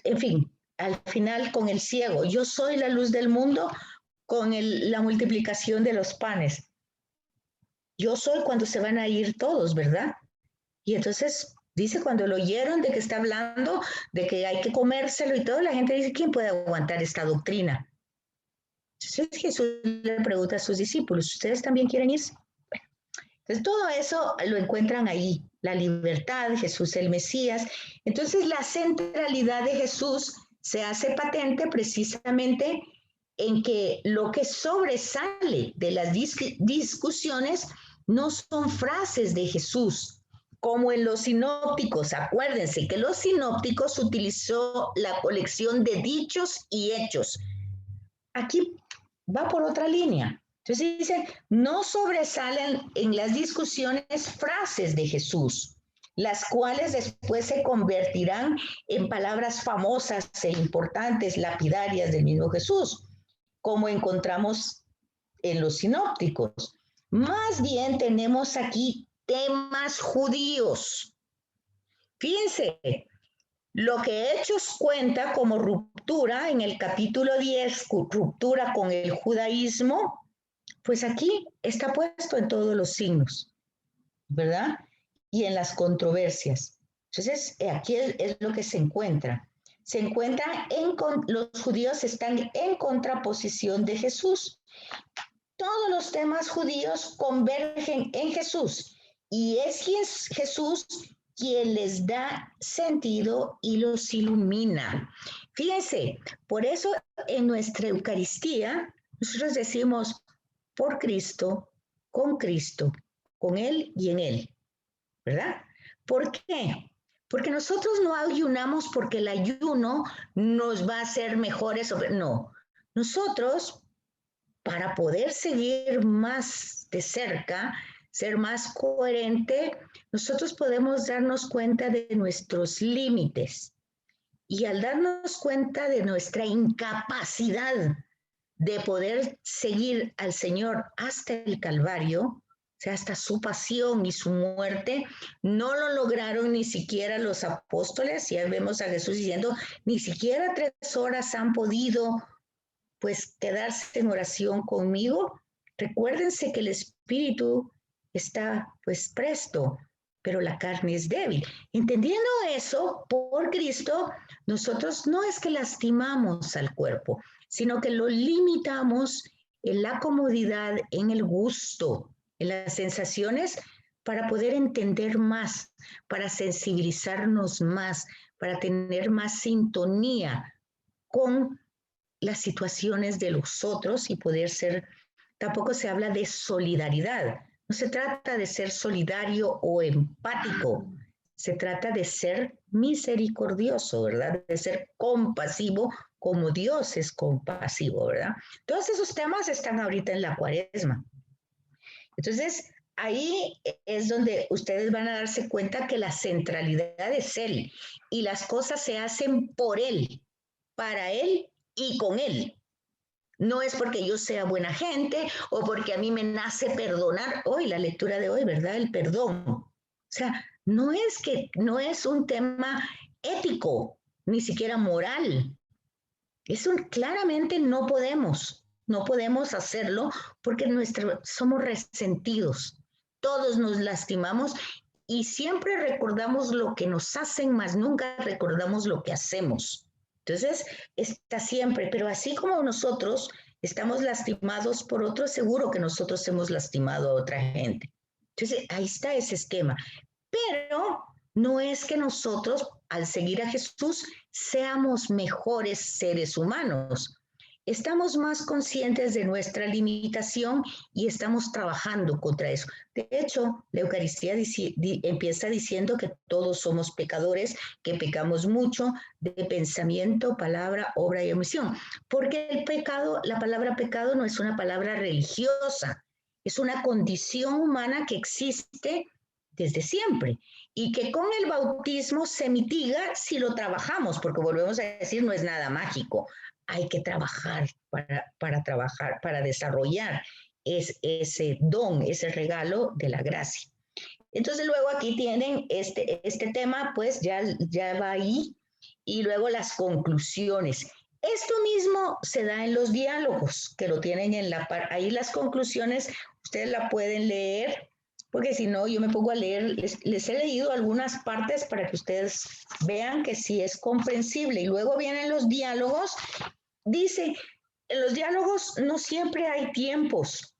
Speaker 4: en fin, al final con el ciego, yo soy la luz del mundo, con la multiplicación de los panes. Yo soy cuando se van a ir todos, ¿verdad? Y entonces dice cuando lo oyeron de que está hablando, de que hay que comérselo y todo, la gente dice, ¿quién puede aguantar esta doctrina? Entonces Jesús le pregunta a sus discípulos, ¿ustedes también quieren irse? Bueno, entonces todo eso lo encuentran ahí, la libertad, Jesús el Mesías. Entonces la centralidad de Jesús se hace patente precisamente en que lo que sobresale de las discusiones no son frases de Jesús, como en los sinópticos. Acuérdense que los sinópticos utilizó la colección de dichos y hechos. Aquí va por otra línea. Entonces dice, no sobresalen en las discusiones frases de Jesús, las cuales después se convertirán en palabras famosas e importantes, lapidarias del mismo Jesús, como encontramos en los sinópticos. Más bien tenemos aquí temas judíos. Fíjense, lo que Hechos cuenta como ruptura en el capítulo 10, ruptura con el judaísmo, Pues aquí está puesto en todos los signos, ¿verdad? Y en las controversias. Entonces, aquí es lo que se encuentra. Se encuentra los judíos están en contraposición de Jesús. Todos los temas judíos convergen en Jesús y es Jesús quien les da sentido y los ilumina. Fíjense, por eso en nuestra Eucaristía nosotros decimos por Cristo, con Él y en Él, ¿verdad? ¿Por qué? Porque nosotros no ayunamos porque el ayuno nos va a hacer mejores, no. Nosotros, para poder seguir más de cerca, ser más coherente, nosotros podemos darnos cuenta de nuestros límites. Y al darnos cuenta de nuestra incapacidad de poder seguir al Señor hasta el Calvario, o sea, hasta su pasión y su muerte, no lo lograron ni siquiera los apóstoles. Ya vemos a Jesús diciendo, ni siquiera 3 horas han podido pues quedarse en oración conmigo. Recuérdense que el espíritu está pues presto, pero la carne es débil. Entendiendo eso, por Cristo, nosotros no es que lastimamos al cuerpo, sino que lo limitamos en la comodidad, en el gusto, en las sensaciones, para poder entender más, para sensibilizarnos más, para tener más sintonía con las situaciones de los otros y poder ser, tampoco se habla de solidaridad, no se trata de ser solidario o empático, se trata de ser misericordioso, ¿verdad? De ser compasivo como Dios es compasivo, ¿verdad? Todos esos temas están ahorita en la Cuaresma. Entonces, ahí es donde ustedes van a darse cuenta que la centralidad es Él y las cosas se hacen por Él, para Él y con Él. No es porque yo sea buena gente o porque a mí me nace perdonar. Hoy, la lectura de hoy, ¿verdad? El perdón. O sea, no es un tema ético, ni siquiera moral. Claramente no podemos hacerlo porque somos resentidos. Todos nos lastimamos y siempre recordamos lo que nos hacen, mas nunca recordamos lo que hacemos. Entonces, está siempre, pero así como nosotros estamos lastimados por otros, seguro que nosotros hemos lastimado a otra gente. Entonces, ahí está ese esquema. Pero no es que nosotros, al seguir a Jesús, seamos mejores seres humanos. Estamos más conscientes de nuestra limitación y estamos trabajando contra eso. De hecho, la Eucaristía empieza diciendo que todos somos pecadores, que pecamos mucho de pensamiento, palabra, obra y omisión. Porque el pecado, la palabra pecado no es una palabra religiosa, es una condición humana que existe desde siempre y que con el bautismo se mitiga si lo trabajamos, porque volvemos a decir, no es nada mágico. Hay que trabajar para desarrollar ese don, ese regalo de la gracia. Entonces luego aquí tienen este tema, pues ya va ahí, y luego las conclusiones. Esto mismo se da en los diálogos, que lo tienen ahí las conclusiones, ustedes la pueden leer, porque si no, yo me pongo a leer, les he leído algunas partes para que ustedes vean que sí es comprensible. Y luego vienen los diálogos. Dice, en los diálogos no siempre hay tiempos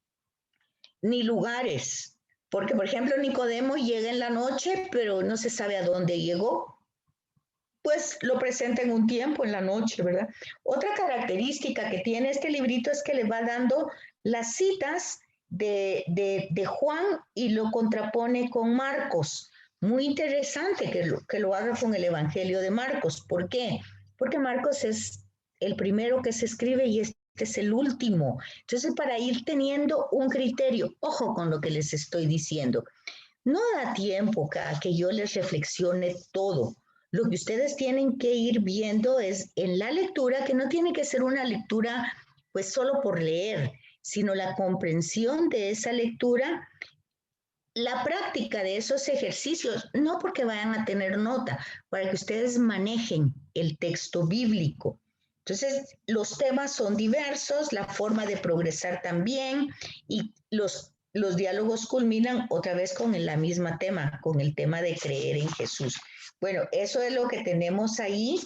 Speaker 4: ni lugares, porque por ejemplo Nicodemo llega en la noche, pero no se sabe a dónde llegó, pues lo presenta en un tiempo, en la noche, ¿verdad? Otra característica que tiene este librito es que le va dando las citas de Juan y lo contrapone con Marcos. Muy interesante que lo haga con el Evangelio de Marcos. ¿Por qué? Porque Marcos es el primero que se escribe y este es el último. Entonces, para ir teniendo un criterio, ojo con lo que les estoy diciendo, no da tiempo a que yo les reflexione todo. Lo que ustedes tienen que ir viendo es en la lectura, que no tiene que ser una lectura pues solo por leer, sino la comprensión de esa lectura, la práctica de esos ejercicios, no porque vayan a tener nota, para que ustedes manejen el texto bíblico. Entonces, los temas son diversos, la forma de progresar también, y los diálogos culminan otra vez con la misma tema, con el tema de creer en Jesús. Bueno, eso es lo que tenemos ahí,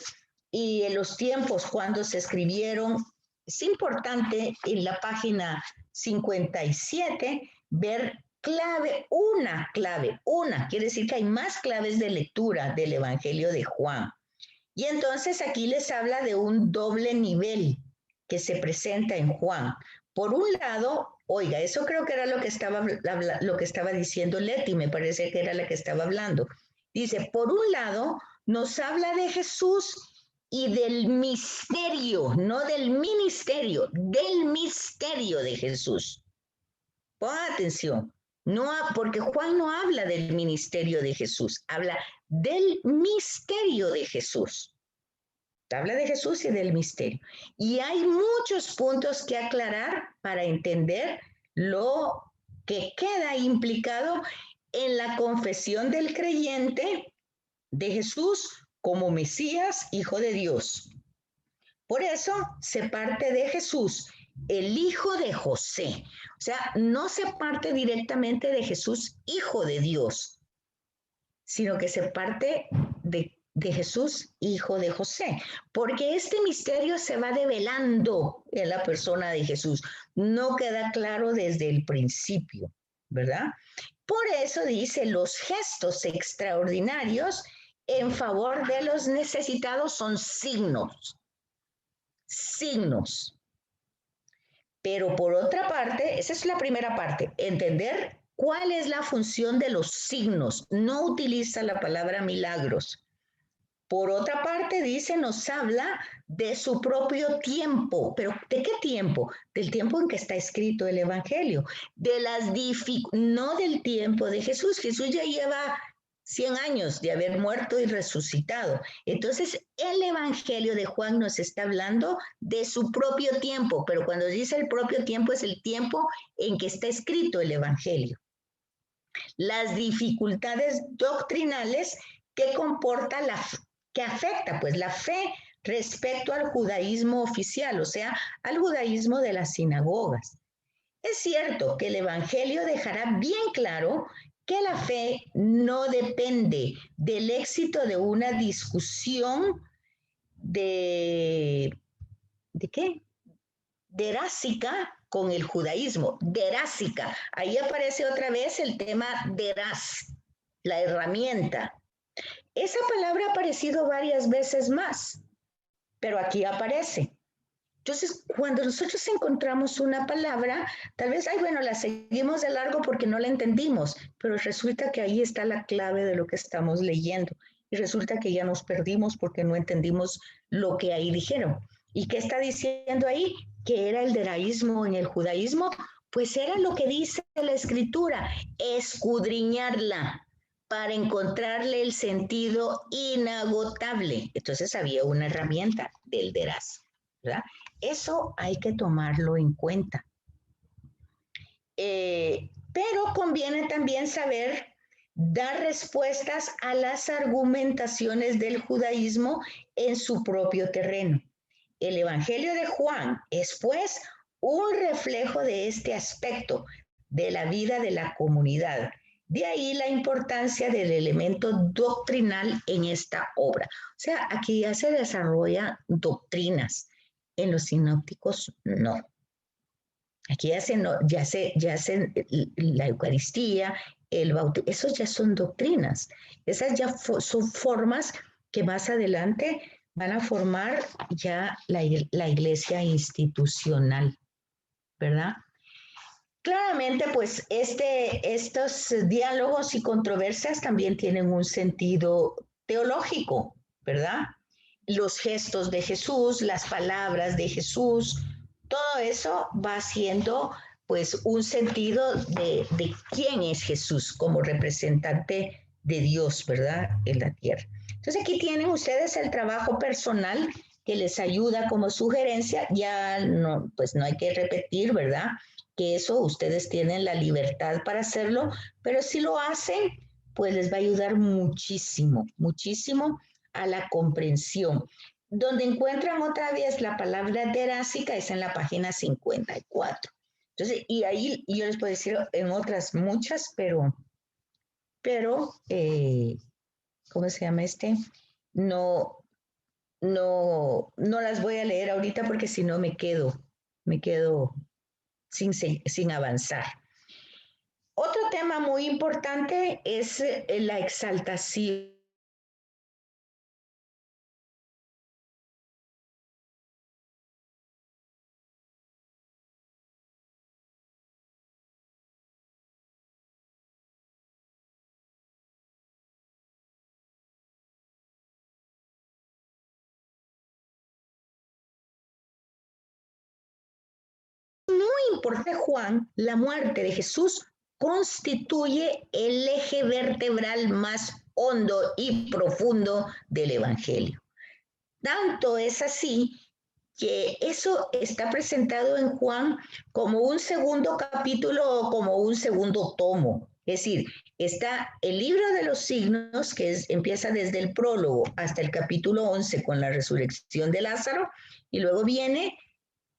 Speaker 4: y en los tiempos cuando se escribieron, es importante en la página 57 ver una, quiere decir que hay más claves de lectura del Evangelio de Juan. Y entonces aquí les habla de un doble nivel que se presenta en Juan. Por un lado, oiga, eso creo que era lo que estaba diciendo Leti, me parece que era la que estaba hablando. Dice, por un lado, nos habla de Jesús y del misterio, no del ministerio, del misterio de Jesús. Pongan atención, no, porque Juan no habla del ministerio de Jesús, habla del misterio de Jesús. Habla de Jesús y del misterio. Y hay muchos puntos que aclarar para entender lo que queda implicado en la confesión del creyente de Jesús como Mesías, Hijo de Dios. Por eso se parte de Jesús, el hijo de José. O sea, no se parte directamente de Jesús, Hijo de Dios, sino que se parte de Jesús, hijo de José, porque este misterio se va develando en la persona de Jesús. No queda claro desde el principio, ¿verdad? Por eso dice, los gestos extraordinarios en favor de los necesitados son signos. Signos. Pero por otra parte, esa es la primera parte, entender cuál es la función de los signos. No utiliza la palabra milagros. Por otra parte, dice, nos habla de su propio tiempo. ¿Pero de qué tiempo? Del tiempo en que está escrito el Evangelio. No del tiempo de Jesús. Jesús ya lleva 100 años de haber muerto y resucitado. Entonces, el Evangelio de Juan nos está hablando de su propio tiempo, pero cuando dice el propio tiempo es el tiempo en que está escrito el Evangelio. Las dificultades doctrinales que comporta que afecta pues la fe respecto al judaísmo oficial, o sea, al judaísmo de las sinagogas. Es cierto que el Evangelio dejará bien claro que la fe no depende del éxito de una discusión ¿de qué? Derásica con el judaísmo, derásica. Ahí aparece otra vez el tema deraz, la herramienta. Esa palabra ha aparecido varias veces más, pero aquí aparece. Entonces, cuando nosotros encontramos una palabra, tal vez, la seguimos de largo porque no la entendimos, pero resulta que ahí está la clave de lo que estamos leyendo. Y resulta que ya nos perdimos porque no entendimos lo que ahí dijeron. ¿Y qué está diciendo ahí? ¿Qué era el deraísmo en el judaísmo? Pues era lo que dice la Escritura, escudriñarla para encontrarle el sentido inagotable. Entonces había una herramienta del deraz, ¿verdad? Eso hay que tomarlo en cuenta. Pero conviene también saber dar respuestas a las argumentaciones del judaísmo en su propio terreno. El Evangelio de Juan es, pues, un reflejo de este aspecto de la vida de la comunidad. De ahí la importancia del elemento doctrinal en esta obra. O sea, aquí ya se desarrollan doctrinas. En los sinópticos, no. Aquí ya se la Eucaristía, el bautismo, esos ya son doctrinas. Esas ya son formas que más adelante van a formar ya la iglesia institucional, ¿verdad? Claramente, pues, estos diálogos y controversias también tienen un sentido teológico, ¿verdad? Los gestos de Jesús, las palabras de Jesús, todo eso va haciendo pues un sentido de quién es Jesús como representante de Dios, ¿verdad? En la tierra. Entonces aquí tienen ustedes el trabajo personal que les ayuda como sugerencia, ya no, pues no hay que repetir, ¿verdad? Que eso ustedes tienen la libertad para hacerlo, pero si lo hacen, pues les va a ayudar muchísimo, muchísimo a la comprensión. donde encuentran otra vez la palabra derásica es en la página 54. Entonces, y ahí yo les puedo decir en otras muchas, pero ¿cómo se llama este? No las voy a leer ahorita porque si no me quedo sin avanzar. Otro tema muy importante es la exaltación. Importante, Juan, la muerte de Jesús constituye el eje vertebral más hondo y profundo del Evangelio. Tanto es así que eso está presentado en Juan como un segundo capítulo o como un segundo tomo. Es decir, está el libro de los signos, que empieza desde el prólogo hasta el capítulo 11 con la resurrección de Lázaro, y luego viene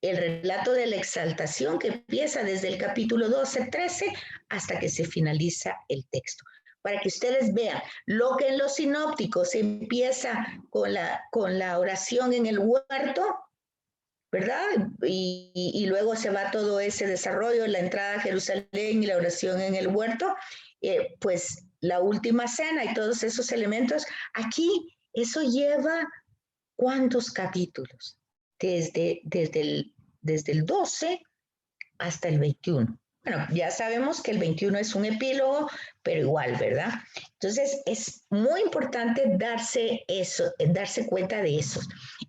Speaker 4: el relato de la exaltación que empieza desde el capítulo 12-13 hasta que se finaliza el texto. Para que ustedes vean, lo que en los sinópticos empieza con la oración en el huerto, ¿verdad? Y luego se va todo ese desarrollo, la entrada a Jerusalén y la oración en el huerto, pues la última cena y todos esos elementos. Aquí eso lleva ¿cuántos capítulos? Desde el 12 hasta el 21. Bueno, ya sabemos que el 21 es un epílogo, pero igual, ¿verdad? Entonces, es muy importante darse cuenta de eso.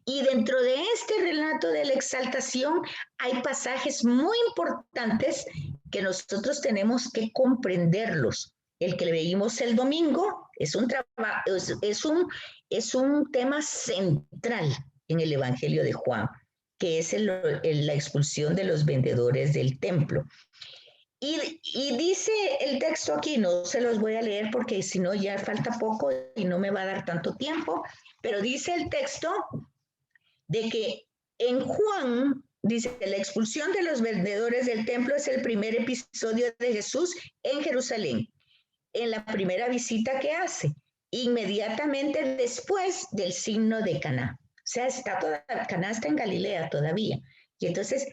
Speaker 4: Y dentro de este relato de la exaltación hay pasajes muy importantes que nosotros tenemos que comprenderlos. El que leímos el domingo es un tema central en el Evangelio de Juan, que es la expulsión de los vendedores del templo. Y dice el texto aquí, no se los voy a leer porque si no ya falta poco y no me va a dar tanto tiempo, pero dice el texto de que en Juan, dice, la expulsión de los vendedores del templo es el primer episodio de Jesús en Jerusalén, en la primera visita que hace, inmediatamente después del signo de Caná. O sea, Caná está en Galilea todavía. Y entonces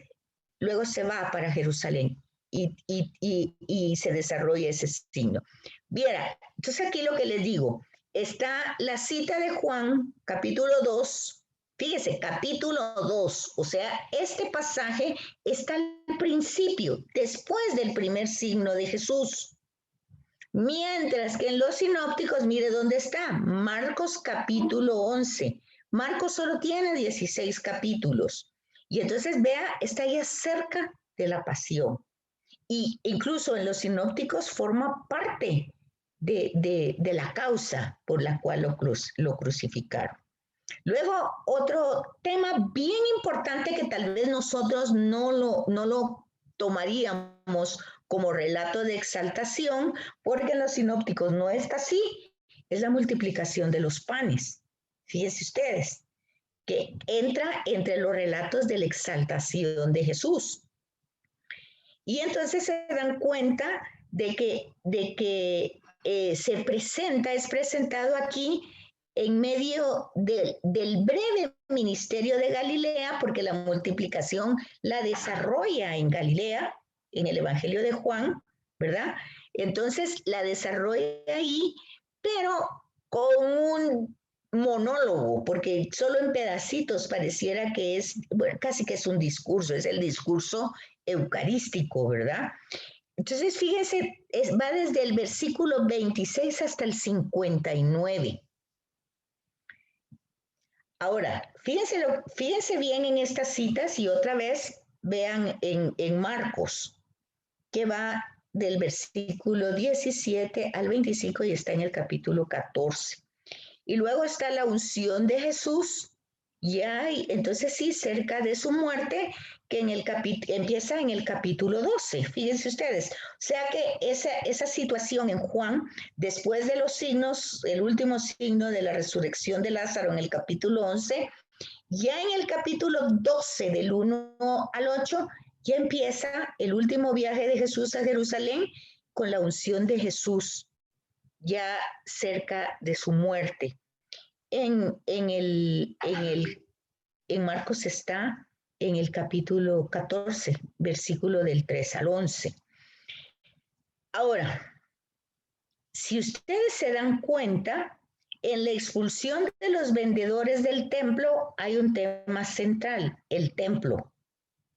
Speaker 4: luego se va para Jerusalén y se desarrolla ese signo. Viera, entonces aquí lo que les digo, está la cita de Juan, capítulo 2, fíjese, capítulo 2, o sea, este pasaje está al principio, después del primer signo de Jesús. Mientras que en los sinópticos, mire dónde está, Marcos capítulo 11. Marcos solo tiene 16 capítulos. Y entonces vea, está ya cerca de la pasión. Y incluso en los sinópticos forma parte de la causa por la cual lo crucificaron. Luego, otro tema bien importante que tal vez nosotros no lo tomaríamos como relato de exaltación, porque en los sinópticos no está así, es la multiplicación de los panes. Fíjense ustedes, que entra entre los relatos de la exaltación de Jesús. Y entonces se dan cuenta de que es presentado aquí en medio del breve ministerio de Galilea, porque la multiplicación la desarrolla en Galilea, en el Evangelio de Juan, ¿verdad? Entonces la desarrolla ahí, pero con un monólogo, porque solo en pedacitos pareciera que es, bueno, casi que es un discurso, es el discurso eucarístico, ¿verdad? Entonces, fíjense, va desde el versículo 26 hasta el 59. Ahora, fíjense bien en estas citas y otra vez vean en Marcos, que va del versículo 17 al 25 y está en el capítulo 14. Y luego está la unción de Jesús, entonces sí, cerca de su muerte, que empieza en el capítulo 12, fíjense ustedes. O sea que esa situación en Juan, después de los signos, el último signo de la resurrección de Lázaro en el capítulo 11, Ya en el capítulo 12, del 1 al 8, ya empieza el último viaje de Jesús a Jerusalén con la unción de Jesús, ya cerca de su muerte. En Marcos está en el capítulo 14, versículo del 3 al 11. Ahora, si ustedes se dan cuenta, en la expulsión de los vendedores del templo hay un tema central, el templo.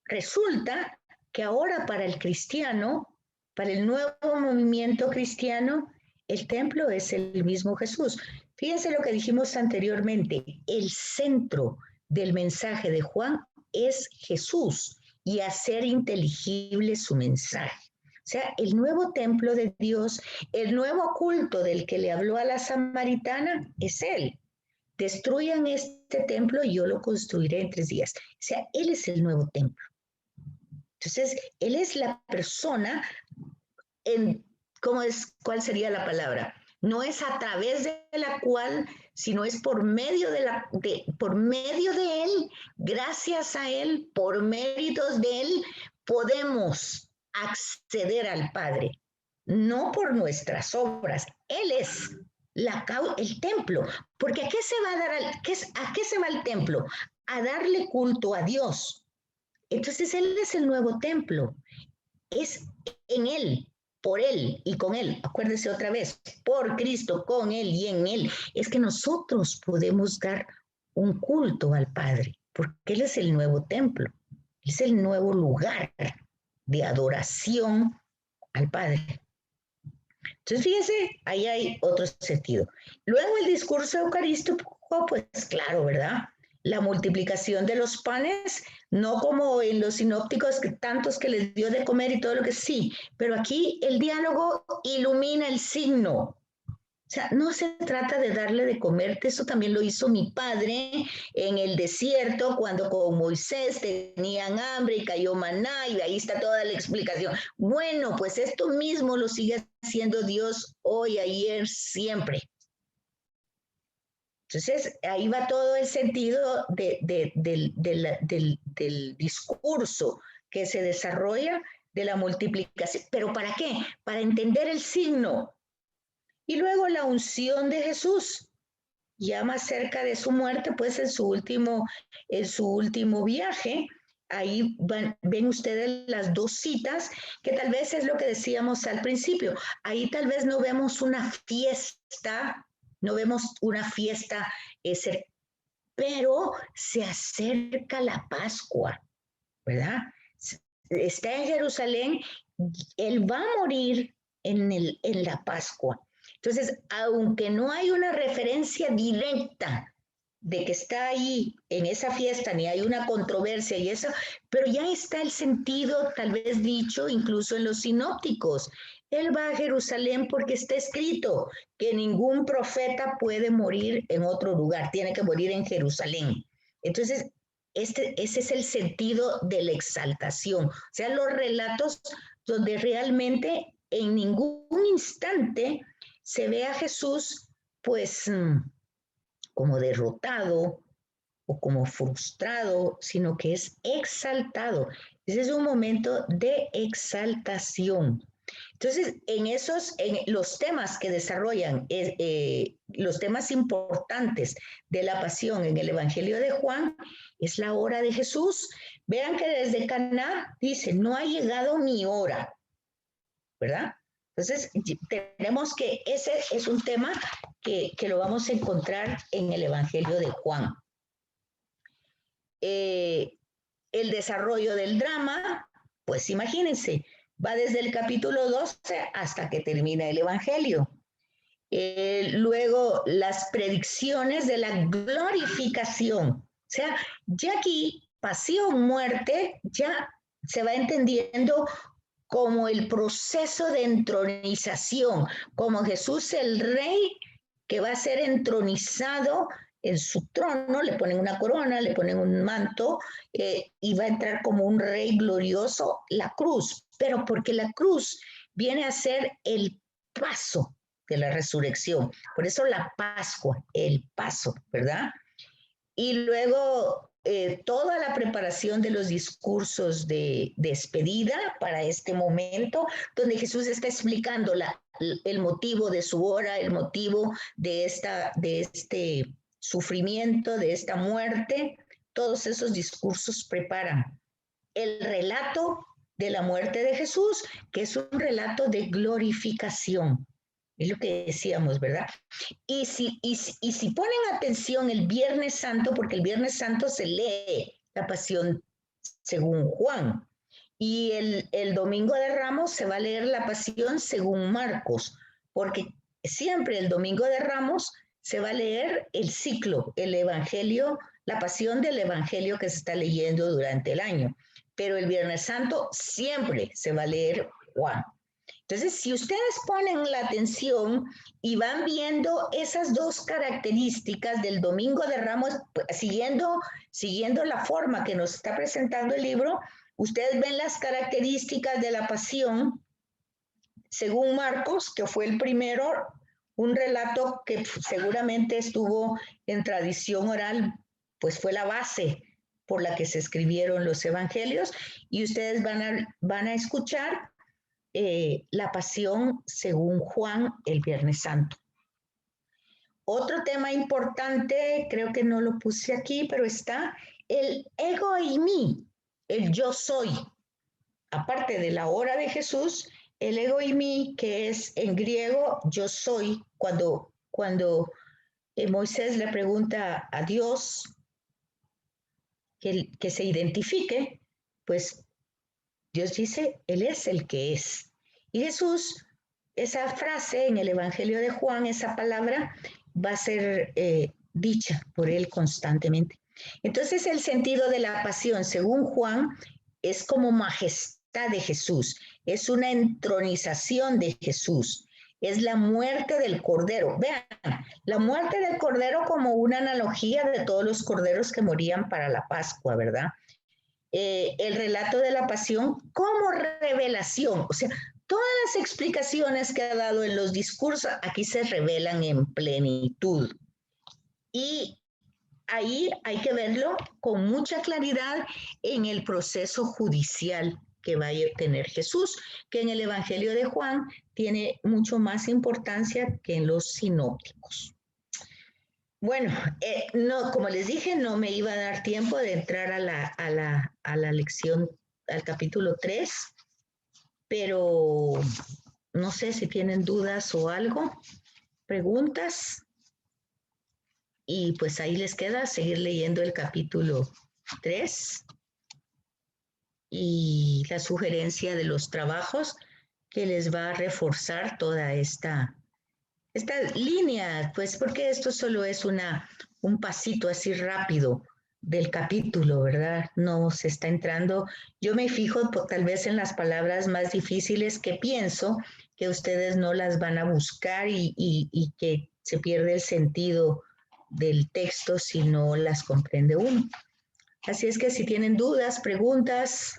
Speaker 4: Resulta que ahora para el cristiano, para el nuevo movimiento cristiano, el templo es el mismo Jesús. Fíjense lo que dijimos anteriormente, el centro del mensaje de Juan es Jesús y hacer inteligible su mensaje. O sea, el nuevo templo de Dios, el nuevo culto del que le habló a la samaritana es Él. Destruyan este templo y yo lo construiré en 3 días. O sea, Él es el nuevo templo. Entonces, Él es la persona ¿cuál sería la palabra? No es a través de la cual, sino es por medio de Él, gracias a Él, por méritos de Él, podemos acceder al Padre, no por nuestras obras. Él es el templo, porque ¿a qué se va el templo? A darle culto a Dios. Entonces Él es el nuevo templo, es en Él, por Él y con Él. Acuérdense otra vez, por Cristo, con Él y en Él. Es que nosotros podemos dar un culto al Padre, porque Él es el nuevo templo, es el nuevo lugar de adoración al Padre. Entonces, fíjense, ahí hay otro sentido. Luego el discurso eucarístico, pues claro, ¿verdad? La multiplicación de los panes, no como en los sinópticos, tantos que les dio de comer y todo lo que sí, pero aquí el diálogo ilumina el signo. O sea, no se trata de darle de comer, eso también lo hizo mi padre en el desierto cuando con Moisés tenían hambre y cayó maná y ahí está toda la explicación. Bueno, pues esto mismo lo sigue haciendo Dios hoy, ayer, siempre. Entonces, ahí va todo el sentido del discurso que se desarrolla de la multiplicación. ¿Pero para qué? Para entender el signo. Y luego la unción de Jesús, ya más cerca de su muerte, pues en su último viaje, ahí ven ustedes las 2 citas, que tal vez es lo que decíamos al principio. Ahí tal vez no vemos una fiesta, pero se acerca la Pascua, ¿verdad? Está en Jerusalén, Él va a morir en la Pascua. Entonces, aunque no hay una referencia directa de que está ahí en esa fiesta, ni hay una controversia y eso, pero ya está el sentido tal vez dicho incluso en los sinópticos. Él va a Jerusalén porque está escrito que ningún profeta puede morir en otro lugar, tiene que morir en Jerusalén. Entonces, ese es el sentido de la exaltación. O sea, los relatos donde realmente en ningún instante se ve a Jesús, pues, como derrotado o como frustrado, sino que es exaltado. Ese es un momento de exaltación. Entonces, en los temas que desarrollan, los temas importantes de la pasión en el Evangelio de Juan, es la hora de Jesús. Vean que desde Caná dice, no ha llegado mi hora, ¿verdad? Entonces, tenemos que ese es un tema que lo vamos a encontrar en el Evangelio de Juan. El desarrollo del drama, pues imagínense, va desde el capítulo 12 hasta que termina el Evangelio. Luego, las predicciones de la glorificación. O sea, ya aquí, pasión, muerte, ya se va entendiendo como el proceso de entronización, como Jesús el Rey que va a ser entronizado en su trono, le ponen una corona, le ponen un manto y va a entrar como un rey glorioso, la cruz, pero porque la cruz viene a ser el paso de la resurrección, por eso la Pascua, el paso, ¿verdad? Y luego toda la preparación de los discursos de despedida para este momento, donde Jesús está explicando el motivo de su hora, el motivo de este sufrimiento, de esta muerte. Todos esos discursos preparan el relato de la muerte de Jesús, que es un relato de glorificación. Es lo que decíamos, ¿verdad? Y si ponen atención el Viernes Santo, porque el Viernes Santo se lee la Pasión según Juan, y el Domingo de Ramos se va a leer la Pasión según Marcos, porque siempre el Domingo de Ramos se va a leer el ciclo, el Evangelio, la Pasión del Evangelio que se está leyendo durante el año. Pero el Viernes Santo siempre se va a leer Juan. Entonces, si ustedes ponen la atención y van viendo esas dos características del Domingo de Ramos, siguiendo la forma que nos está presentando el libro, ustedes ven las características de la Pasión según Marcos, que fue el primero, un relato que seguramente estuvo en tradición oral, pues fue la base por la que se escribieron los evangelios, y ustedes van a escuchar la Pasión según Juan el Viernes Santo. Otro tema importante, creo que no lo puse aquí, pero está el ego eimi, el yo soy. Aparte de la hora de Jesús, el ego eimi, que es en griego yo soy, cuando Moisés le pregunta a Dios que se identifique, pues Dios dice, Él es el que es. Y Jesús, esa frase en el Evangelio de Juan, esa palabra, va a ser dicha por Él constantemente. Entonces, el sentido de la pasión, según Juan, es como majestad de Jesús, es una entronización de Jesús, es la muerte del Cordero. Vean, la muerte del Cordero como una analogía de todos los corderos que morían para la Pascua, ¿verdad? El relato de la pasión como revelación, o sea, todas las explicaciones que ha dado en los discursos aquí se revelan en plenitud. Y ahí hay que verlo con mucha claridad en el proceso judicial que va a tener Jesús, que en el Evangelio de Juan tiene mucho más importancia que en los sinópticos. Bueno, no, como les dije, no me iba a dar tiempo de entrar a la lección, al capítulo 3, pero no sé si tienen dudas o algo, preguntas, y pues ahí les queda seguir leyendo el capítulo 3 y la sugerencia de los trabajos que les va a reforzar toda esta línea, pues porque esto solo es un pasito así rápido del capítulo, ¿verdad? No se está entrando. Yo me fijo tal vez en las palabras más difíciles que pienso que ustedes no las van a buscar y que se pierde el sentido del texto si no las comprende uno. Así es que si tienen dudas, preguntas.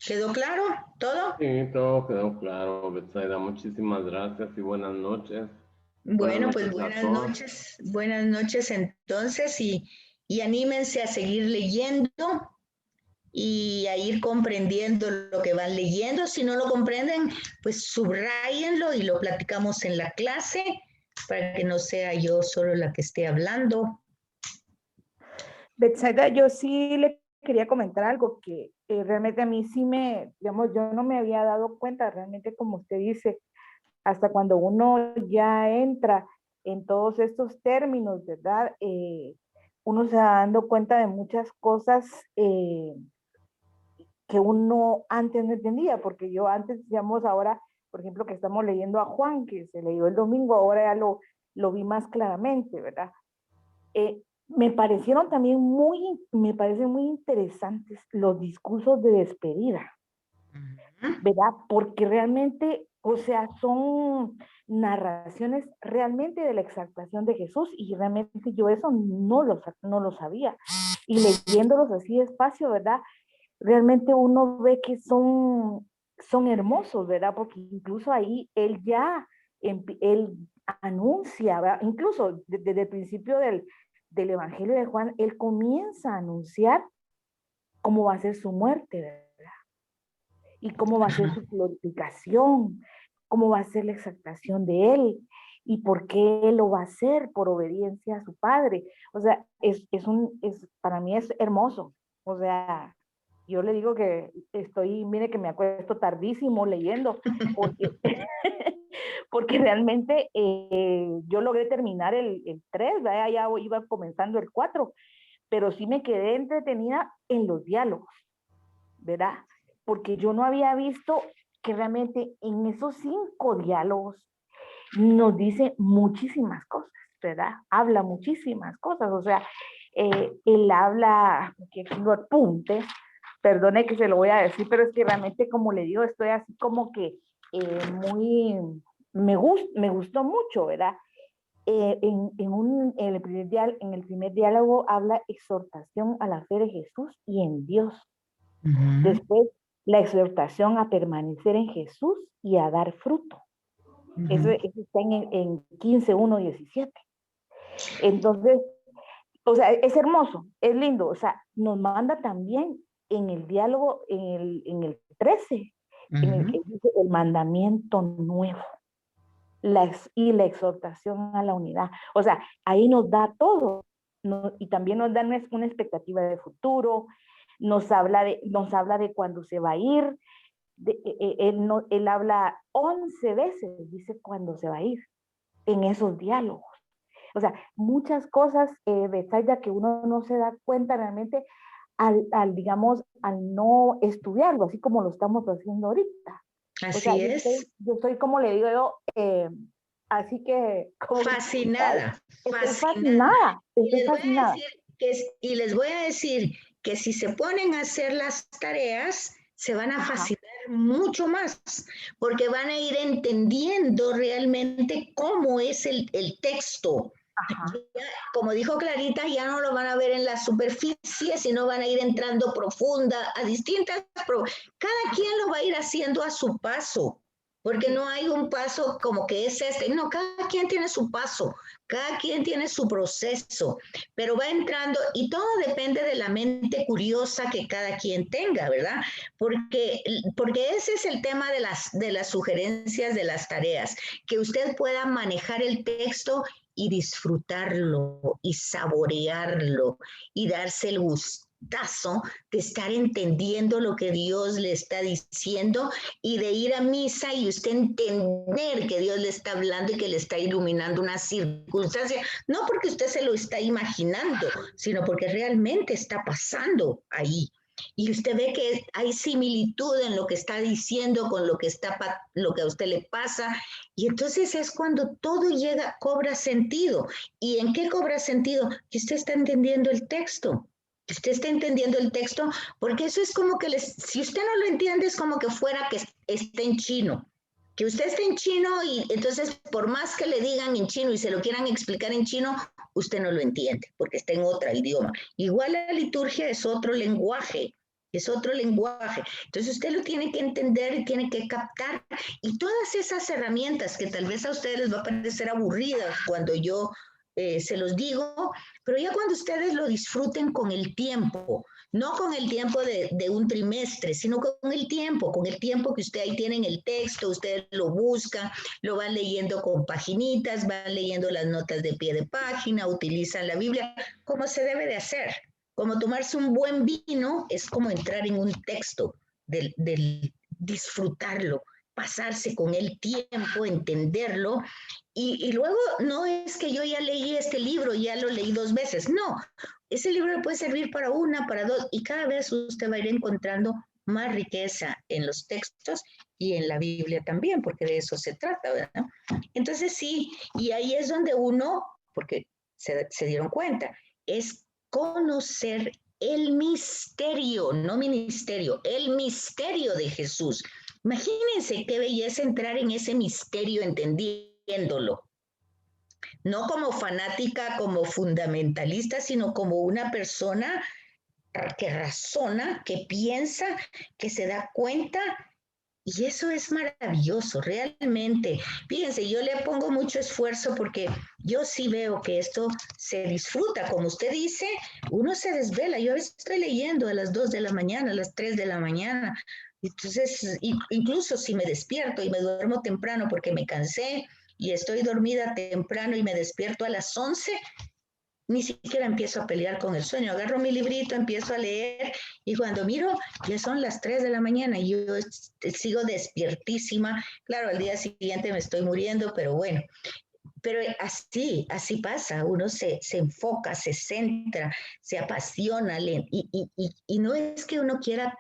Speaker 4: ¿Quedó claro todo?
Speaker 5: Sí, todo quedó claro, Betsaida. Muchísimas gracias y buenas noches.
Speaker 4: Bueno, pues buenas noches entonces y anímense a seguir leyendo y a ir comprendiendo lo que van leyendo. Si no lo comprenden, pues subrayenlo y lo platicamos en la clase para que no sea yo solo la que esté hablando.
Speaker 6: Betsaida, yo sí le quería comentar algo que realmente a mí sí digamos, yo no me había dado cuenta, realmente como usted dice, hasta cuando uno ya entra en todos estos términos, ¿verdad? Uno se va dando cuenta de muchas cosas que uno antes no entendía, porque yo antes, digamos, ahora, por ejemplo, que estamos leyendo a Juan, que se leyó el domingo, ahora ya lo vi más claramente, ¿verdad? Me parecieron también me parecen muy interesantes los discursos de despedida, ¿verdad? Porque realmente, o sea, son narraciones realmente de la exaltación de Jesús y realmente yo eso no lo sabía. Y leyéndolos así despacio, ¿verdad? Realmente uno ve que son son hermosos, ¿verdad? Porque incluso ahí él ya, él anuncia, ¿verdad? Incluso desde el principio del Evangelio de Juan, él comienza a anunciar cómo va a ser su muerte, ¿verdad? Y cómo va a ser su glorificación, cómo va a ser la exaltación de él, y por qué él lo va a hacer por obediencia a su padre. O sea, para mí es hermoso. O sea, yo le digo que mire que me acuesto tardísimo leyendo, porque, porque realmente yo logré terminar el 3, ¿verdad? Ya iba comenzando el 4, pero sí me quedé entretenida en los diálogos, ¿verdad? Porque yo no había visto que realmente en esos 5 diálogos nos dice muchísimas cosas, ¿verdad? Habla muchísimas cosas, o sea, él habla, que aquí lo apunte, perdone que se lo voy a decir, pero es que realmente, como le digo, estoy así como que me gustó mucho, ¿verdad? En el primer diálogo habla exhortación a la fe de Jesús y en Dios. Después, la exhortación a permanecer en Jesús y a dar fruto. Eso está en 15:1-17. Entonces, o sea, es hermoso, es lindo. O sea, nos manda también en el diálogo, en el 13, en el que dice el mandamiento nuevo y la exhortación a la unidad. O sea, ahí nos da todo. Y también nos da una expectativa de futuro, nos habla de cuándo se va a ir. Él habla 11 veces, dice cuándo se va a ir en esos diálogos. O sea, muchas cosas, Betsaida, que uno no se da cuenta realmente digamos, al no estudiarlo, así como lo estamos haciendo ahorita.
Speaker 4: Así
Speaker 6: o sea,
Speaker 4: es.
Speaker 6: Yo estoy, como le digo yo, así que...
Speaker 4: Fascinada.
Speaker 6: Estoy fascinada.
Speaker 4: Y les voy a decir que si se ponen a hacer las tareas, se van a fascinar mucho más, porque van a ir entendiendo realmente cómo es el texto. Como dijo Clarita, ya no lo van a ver en la superficie, sino van a ir entrando profunda a distintas... Cada quien lo va a ir haciendo a su paso, porque no hay un paso como que es este. No, cada quien tiene su paso, cada quien tiene su proceso, pero va entrando y todo depende de la mente curiosa que cada quien tenga, ¿verdad? Porque ese es el tema de las sugerencias de las tareas, que usted pueda manejar el texto y disfrutarlo y saborearlo y darse el gustazo de estar entendiendo lo que Dios le está diciendo y de ir a misa y usted entender que Dios le está hablando y que le está iluminando una circunstancia, no porque usted se lo está imaginando, sino porque realmente está pasando ahí. Y usted ve que hay similitud en lo que está diciendo con lo que a usted le pasa, y entonces es cuando todo cobra sentido. ¿Y en qué cobra sentido? Que usted está entendiendo el texto. Que usted está entendiendo el texto, porque eso es como que si usted no lo entiende, es como que fuera que esté en chino. Que usted esté en chino y entonces por más que le digan en chino y se lo quieran explicar en chino, usted no lo entiende porque está en otro idioma. Igual la liturgia es otro lenguaje, Entonces usted lo tiene que entender y tiene que captar. Y todas esas herramientas que tal vez a ustedes les va a parecer aburridas cuando yo se los digo, pero ya cuando ustedes lo disfruten con el tiempo, no con el tiempo de un trimestre, sino con el tiempo que ustedes ahí tienen el texto, ustedes lo buscan, lo van leyendo con paginitas, van leyendo las notas de pie de página, utilizan la Biblia, como se debe de hacer. Como tomarse un buen vino es como entrar en un texto, del disfrutarlo, pasarse con el tiempo, entenderlo, y luego no es que yo ya leí este libro, ya lo leí 2 veces, no, ese libro puede servir para una, para 2, y cada vez usted va a ir encontrando más riqueza en los textos y en la Biblia también, porque de eso se trata, ¿verdad? Entonces sí, y ahí es donde uno, porque se dieron cuenta, es conocer el misterio, no ministerio, el misterio de Jesús. Imagínense qué belleza entrar en ese misterio entendiéndolo. No como fanática, como fundamentalista, sino como una persona que razona, que piensa, que se da cuenta Y eso es maravilloso, realmente. Fíjense, yo le pongo mucho esfuerzo porque yo sí veo que esto se disfruta. Como usted dice, uno se desvela. Yo a veces estoy leyendo a las 2 de la mañana, a las 3 de la mañana. Entonces, incluso si me despierto y me duermo temprano porque me cansé y estoy dormida temprano y me despierto a las 11, ni siquiera empiezo a pelear con el sueño. Agarro mi librito, empiezo a leer y cuando miro ya son las 3 de la mañana y yo sigo despiertísima. Claro, al día siguiente me estoy muriendo, pero bueno. Pero así pasa, uno se enfoca, se centra, se apasiona y no es que uno quiere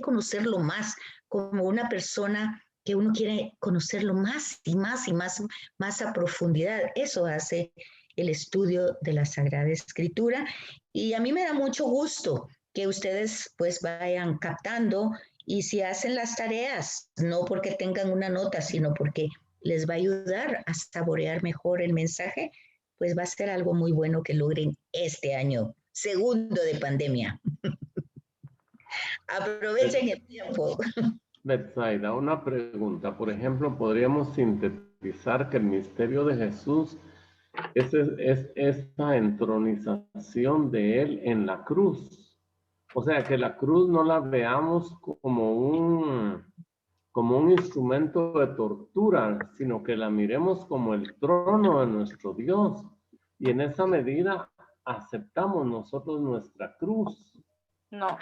Speaker 4: conocerlo más como una persona que uno quiere conocerlo más y más y más a profundidad. Eso hace el estudio de la Sagrada Escritura y a mí me da mucho gusto que ustedes pues vayan captando y si hacen las tareas, no porque tengan una nota, sino porque les va a ayudar a saborear mejor el mensaje, pues va a ser algo muy bueno que logren este año segundo de pandemia. Aprovechen el tiempo.
Speaker 5: Betsaida, una pregunta. Por ejemplo, podríamos sintetizar que el misterio de Jesús es esta entronización de Él en la cruz. O sea, que la cruz no la veamos como un instrumento de tortura, sino que la miremos como el trono de nuestro Dios. Y en esa medida aceptamos nosotros nuestra cruz.
Speaker 3: No.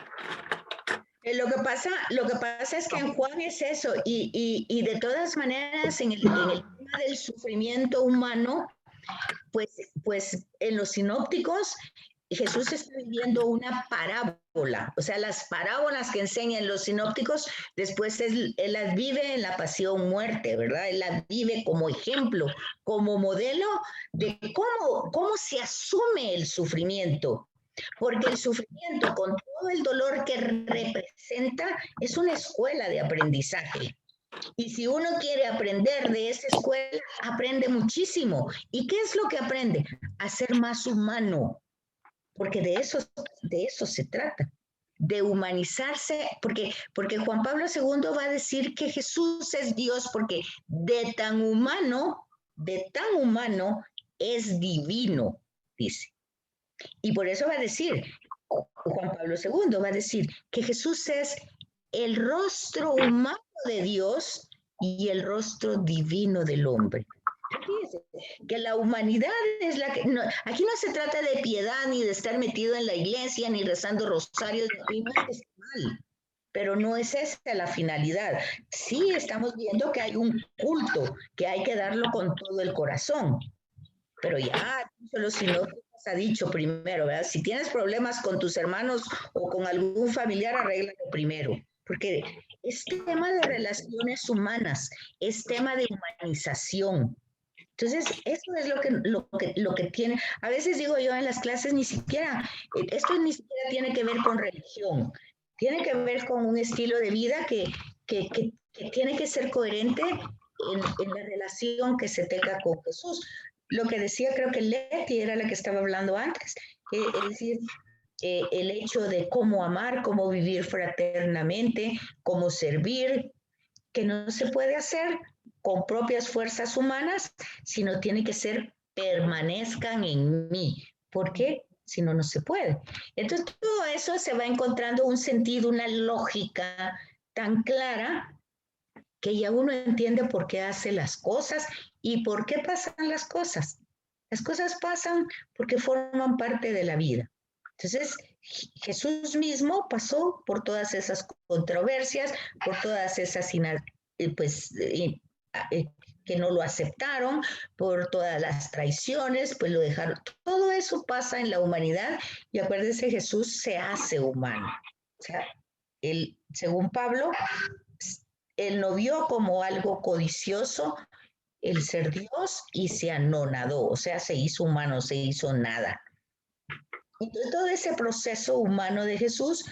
Speaker 4: Lo que pasa es que en Juan es eso, y de todas maneras en el tema del sufrimiento humano, pues en los sinópticos Jesús está viviendo una parábola, o sea, las parábolas que enseñan los sinópticos, después él las vive en la pasión muerte, ¿verdad? Él las vive como ejemplo, como modelo de cómo se asume el sufrimiento. Porque el sufrimiento, con todo el dolor que representa, es una escuela de aprendizaje. Y si uno quiere aprender de esa escuela, aprende muchísimo. ¿Y qué es lo que aprende? A ser más humano, porque de eso se trata, de humanizarse, porque Juan Pablo II va a decir que Jesús es Dios, porque de tan humano es divino, dice. Y por eso va a decir, Juan Pablo II va a decir que Jesús es el rostro humano de Dios y el rostro divino del hombre. Fíjense, que la humanidad es la que... No, aquí no se trata de piedad, ni de estar metido en la iglesia, ni rezando rosarios, y no es mal, pero no es esa la finalidad. Sí estamos viendo que hay un culto, que hay que darlo con todo el corazón, pero ya, solo si no ha dicho primero, ¿verdad? Si tienes problemas con tus hermanos o con algún familiar, arréglalo primero, porque es tema de relaciones humanas, es tema de humanización. Entonces, eso es lo que tiene. A veces digo yo en las clases, esto ni siquiera tiene que ver con religión, tiene que ver con un estilo de vida que tiene que ser coherente en la relación que se tenga con Jesús. Lo que decía, creo que Leti era la que estaba hablando antes, es decir, el hecho de cómo amar, cómo vivir fraternamente, cómo servir, que no se puede hacer con propias fuerzas humanas, sino tiene que ser permanezcan en mí. ¿Por qué? Si no, no se puede. Entonces, todo eso se va encontrando un sentido, una lógica tan clara que ya uno entiende por qué hace las cosas y por qué pasan las cosas. Las cosas pasan porque forman parte de la vida. Entonces, Jesús mismo pasó por todas esas controversias, por todas esas que no lo aceptaron, por todas las traiciones, pues lo dejaron. Todo eso pasa en la humanidad y acuérdense, Jesús se hace humano. O sea, él, según Pablo, él no vio como algo codicioso el ser Dios y se anonadó, o sea, se hizo humano, se hizo nada. Entonces, todo ese proceso humano de Jesús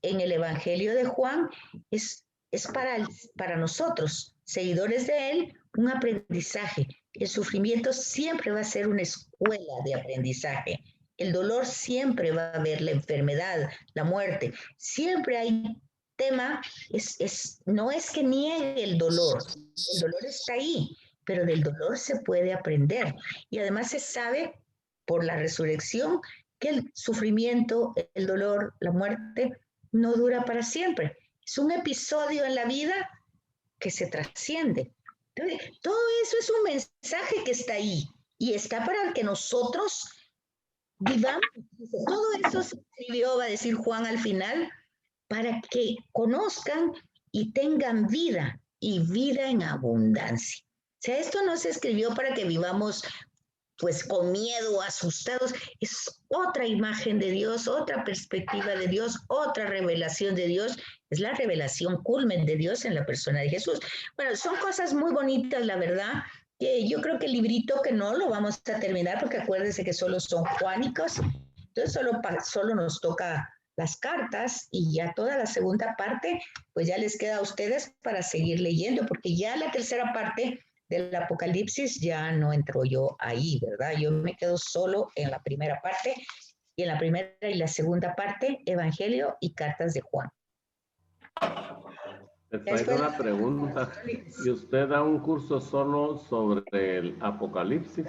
Speaker 4: en el Evangelio de Juan es para nosotros, seguidores de él, un aprendizaje. El sufrimiento siempre va a ser una escuela de aprendizaje. El dolor siempre va a haber, la enfermedad, la muerte. Siempre hay tema no es que niegue el dolor está ahí, pero del dolor se puede aprender. Y además se sabe por la resurrección que el sufrimiento, el dolor, la muerte no dura para siempre. Es un episodio en la vida que se trasciende. Entonces, todo eso es un mensaje que está ahí y está para que nosotros vivamos. Todo eso se escribió, va a decir Juan al final, para que conozcan y tengan vida y vida en abundancia. O sea, esto no se escribió para que vivamos pues con miedo, asustados. Es otra imagen de Dios, otra perspectiva de Dios, otra revelación de Dios. Es la revelación culmen de Dios en la persona de Jesús. Bueno, son cosas muy bonitas, la verdad. Yo creo que el librito que no lo vamos a terminar porque acuérdense que solo son juánicos. Entonces solo nos toca las cartas y ya toda la segunda parte, pues ya les queda a ustedes para seguir leyendo, porque ya la tercera parte del Apocalipsis ya no entro yo ahí, ¿verdad? Yo me quedo solo en la primera parte, y en la primera y la segunda parte, Evangelio y cartas de Juan.
Speaker 5: Les traigo una pregunta. ¿Y usted da un curso solo sobre el Apocalipsis?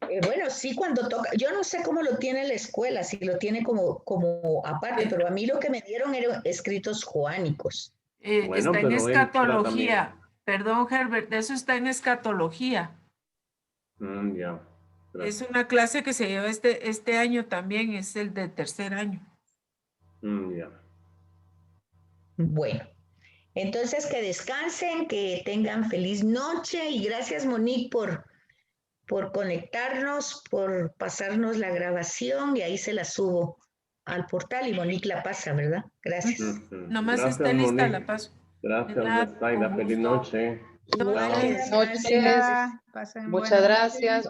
Speaker 4: Bueno, sí, cuando toca. Yo no sé cómo lo tiene la escuela, si lo tiene como aparte, pero a mí lo que me dieron eran escritos joánicos.
Speaker 5: Bueno,
Speaker 2: está en
Speaker 5: pero
Speaker 2: escatología. Perdón, Herbert, eso está en escatología.
Speaker 5: Ya.
Speaker 2: Es una clase que se lleva este año también, es el de tercer año.
Speaker 5: Ya.
Speaker 4: Bueno, entonces que descansen, que tengan feliz noche y gracias, Monique, por conectarnos, por pasarnos la grabación y ahí se la subo al portal y Monique la pasa, ¿verdad? Gracias.
Speaker 2: Nomás
Speaker 5: Gracias,
Speaker 2: está lista,
Speaker 5: Monique.
Speaker 2: la paso.
Speaker 5: Gracias, Yastaira. Feliz noche.
Speaker 4: Igual,
Speaker 5: Chao.
Speaker 4: gracias.
Speaker 7: Noches. Muchas gracias.